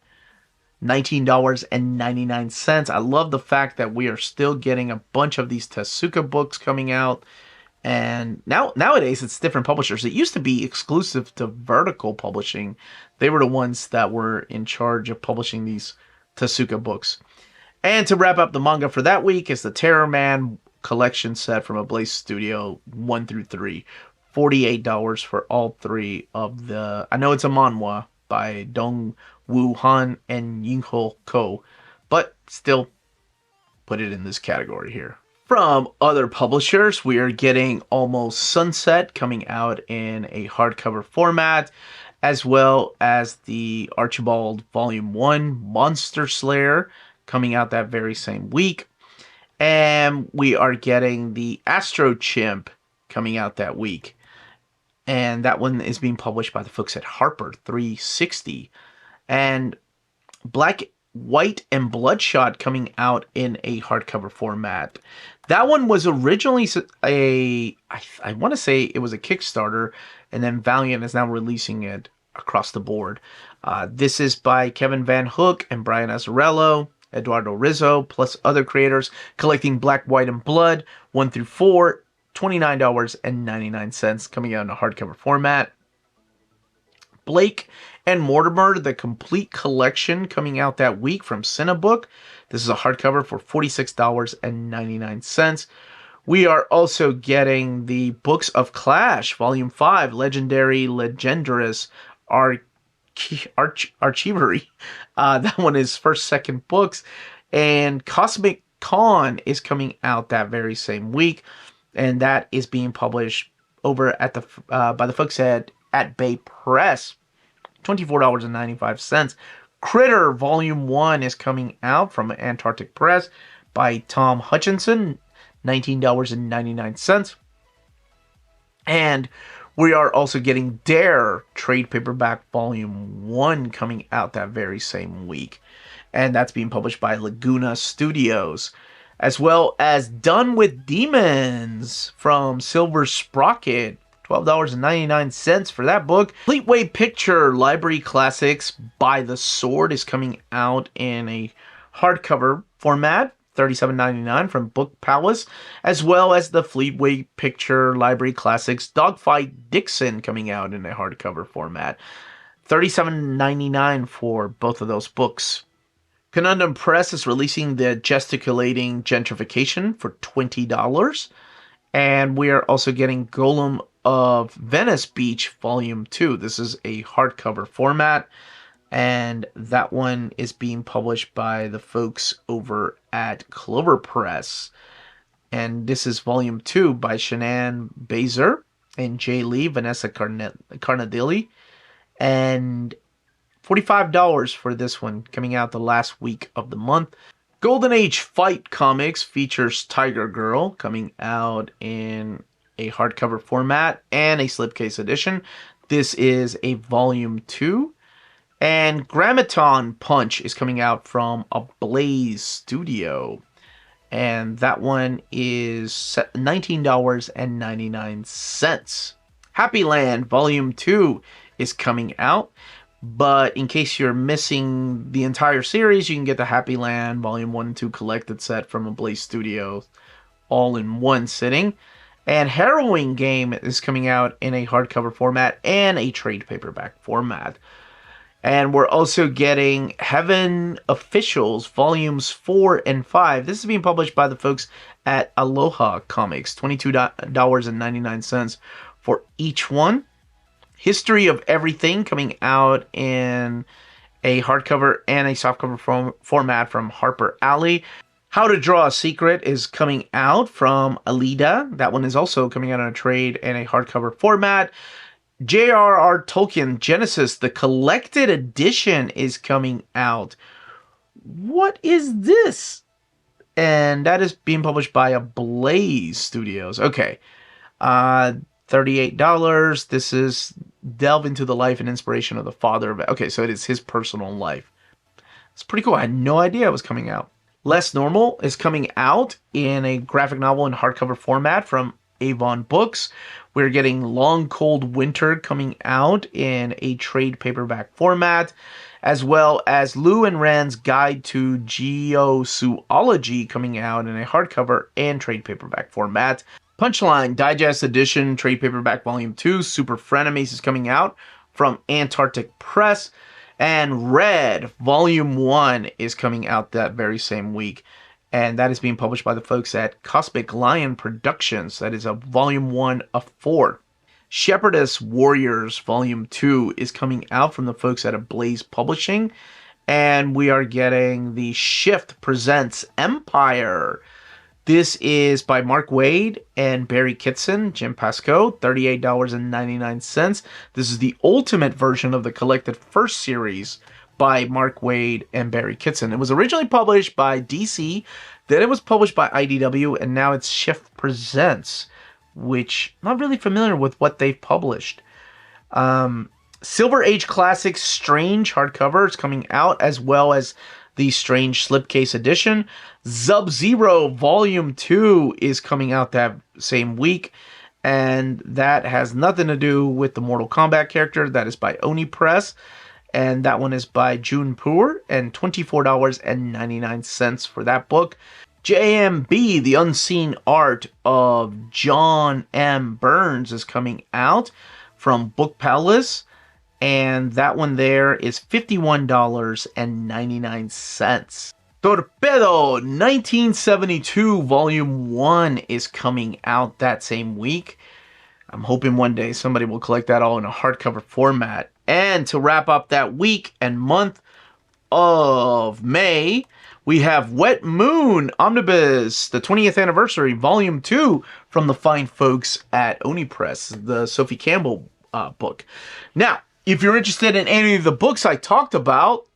$19.99. I love the fact that we are still getting a bunch of these Tezuka books coming out. And nowadays it's different publishers. It used to be exclusive to Vertical Publishing. They were the ones that were in charge of publishing these Tezuka books. And to wrap up the manga for that week is the Terror Man collection set from Ablaze Studio 1 through 3. $48 for all three of the... I know it's a manhwa by Dong Woo Han and Yinho Ko, but still put it in this category here. From other publishers, we are getting Almost Sunset coming out in a hardcover format, as well as the Archibald Volume 1 Monster Slayer coming out that very same week. And we are getting the Astro Chimp coming out that week. And that one is being published by the folks at Harper 360. And Black, White, and Bloodshot coming out in a hardcover format. That one was originally I want to say it was a Kickstarter, and then Valiant is now releasing it across the board. This is by Kevin Van Hook and Brian Azzarello, Eduardo Rizzo, plus other creators, collecting Black, White, and Blood 1 through 4, $29.99, coming out in a hardcover format. Blake and Mortimer, the complete collection, coming out that week from Cinebook. This is a hardcover for $46.99. We are also getting the Books of Clash, Volume 5, Legendary Legendaris Archivery. That one is first, second books. And Cosmic Con is coming out that very same week. And that is being published over at the by the folks at Bay Press. $24.95. Critter Volume 1 is coming out from Antarctic Press by Tom Hutchinson, $19.99. And we are also getting Dare Trade Paperback Volume 1 coming out that very same week. And that's being published by Laguna Studios. As well as Done with Demons from Silver Sprocket. $12.99 for that book. Fleetway Picture Library Classics by the Sword is coming out in a hardcover format, $37.99 from Book Palace, as well as the Fleetway Picture Library Classics Dogfight Dixon coming out in a hardcover format, $37.99 for both of those books. Conundrum Press is releasing the Gesticulating Gentrification for $20. And we are also getting Golem of Venice Beach Volume 2. This is a hardcover format, and that one is being published by the folks over at Clover Press. And this is Volume 2 by Shanann Bazer and Jay Lee, Vanessa Carnadilli. And $45 for this one, coming out the last week of the month. Golden Age Fight Comics features Tiger Girl, coming out in a hardcover format and a slipcase edition. This is a Volume 2. And Grammaton Punch is coming out from Ablaze Studio. And that one is $19.99. Happy Land Volume 2 is coming out. But in case you're missing the entire series, you can get the Happy Land Volume 1 and 2 collected set from Ablaze Studios all in one sitting. And Harrowing Game is coming out in a hardcover format and a trade paperback format. And we're also getting Heaven Officials Volumes 4 and 5. This is being published by the folks at Aloha Comics, $22.99 for each one. History of Everything coming out in a hardcover and a softcover format from Harper Alley. How to Draw a Secret is coming out from Alida. That one is also coming out on a trade and a hardcover format. J.R.R. Tolkien Genesis, the collected edition, is coming out. What is this? And that is being published by Ablaze Studios. Okay. $38. This is Delve into the Life and Inspiration of the Father of... Okay, so it is his personal life. It's pretty cool. I had no idea it was coming out. Less Normal is coming out in a graphic novel in hardcover format from Avon Books. We're getting Long Cold Winter coming out in a trade paperback format, as well as Lou and Rand's Guide to Geozoology coming out in a hardcover and trade paperback format. Punchline Digest Edition Trade Paperback Volume 2, Super Frenemies is coming out from Antarctic Press. And Red Volume 1 is coming out that very same week. And that is being published by the folks at Cosmic Lion Productions. That is a Volume 1 of 4. Shepherdess Warriors Volume 2 is coming out from the folks at Blaze Publishing. And we are getting the Shift Presents Empire. This is by Mark Waid and Barry Kitson, Jim Pascoe, $38.99. This is the ultimate version of the collected first series by Mark Waid and Barry Kitson. It was originally published by DC, then it was published by IDW, and now it's Shift Presents, which I'm not really familiar with what they've published. Silver Age Classics Strange hardcover is coming out, as well as the Strange Slipcase edition. Sub-Zero Volume 2 is coming out that same week, and that has nothing to do with the Mortal Kombat character. That is by Oni Press, and that one is by June Poor, and $24.99 for that book. JMB, The Unseen Art of John M. Burns, is coming out from Book Palace. And that one there is $51.99. Torpedo 1972 Volume 1 is coming out that same week. I'm hoping one day somebody will collect that all in a hardcover format. And to wrap up that week and month of May, we have Wet Moon Omnibus, the 20th Anniversary, Volume 2 from the fine folks at Oni Press, the Sophie Campbell book. Now, if you're interested in any of the books I talked about,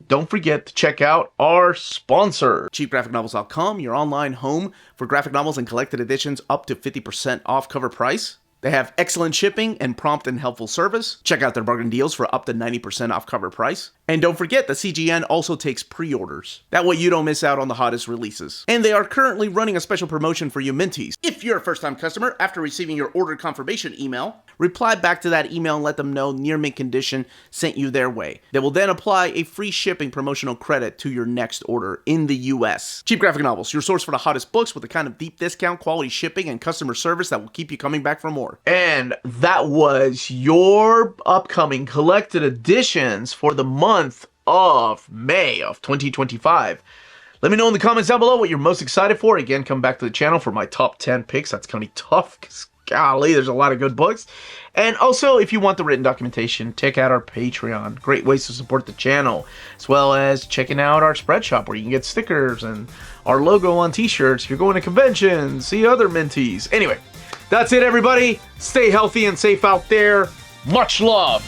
don't forget to check out our sponsor, CheapGraphicNovels.com, your online home for graphic novels and collected editions up to 50% off cover price. They have excellent shipping and prompt and helpful service. Check out their bargain deals for up to 90% off cover price. And don't forget that CGN also takes pre-orders. That way you don't miss out on the hottest releases. And they are currently running a special promotion for you Minties. If you're a first-time customer, after receiving your order confirmation email, reply back to that email and let them know Near Mint Condition sent you their way. They will then apply a free shipping promotional credit to your next order in the US. Cheap Graphic Novels, your source for the hottest books with the kind of deep discount, quality shipping, and customer service that will keep you coming back for more. And that was your upcoming collected editions for the month of May of 2025. Let me know in the comments down below what you're most excited for. Again, come back to the channel for my top 10 picks. That's going to be tough because, golly, there's a lot of good books. And also, if you want the written documentation, check out our Patreon. Great ways to support the channel, as well as checking out our spread shop where you can get stickers and our logo on t-shirts. If you're going to conventions, see other Minties. Anyway, that's it, everybody. Stay healthy and safe out there. Much love.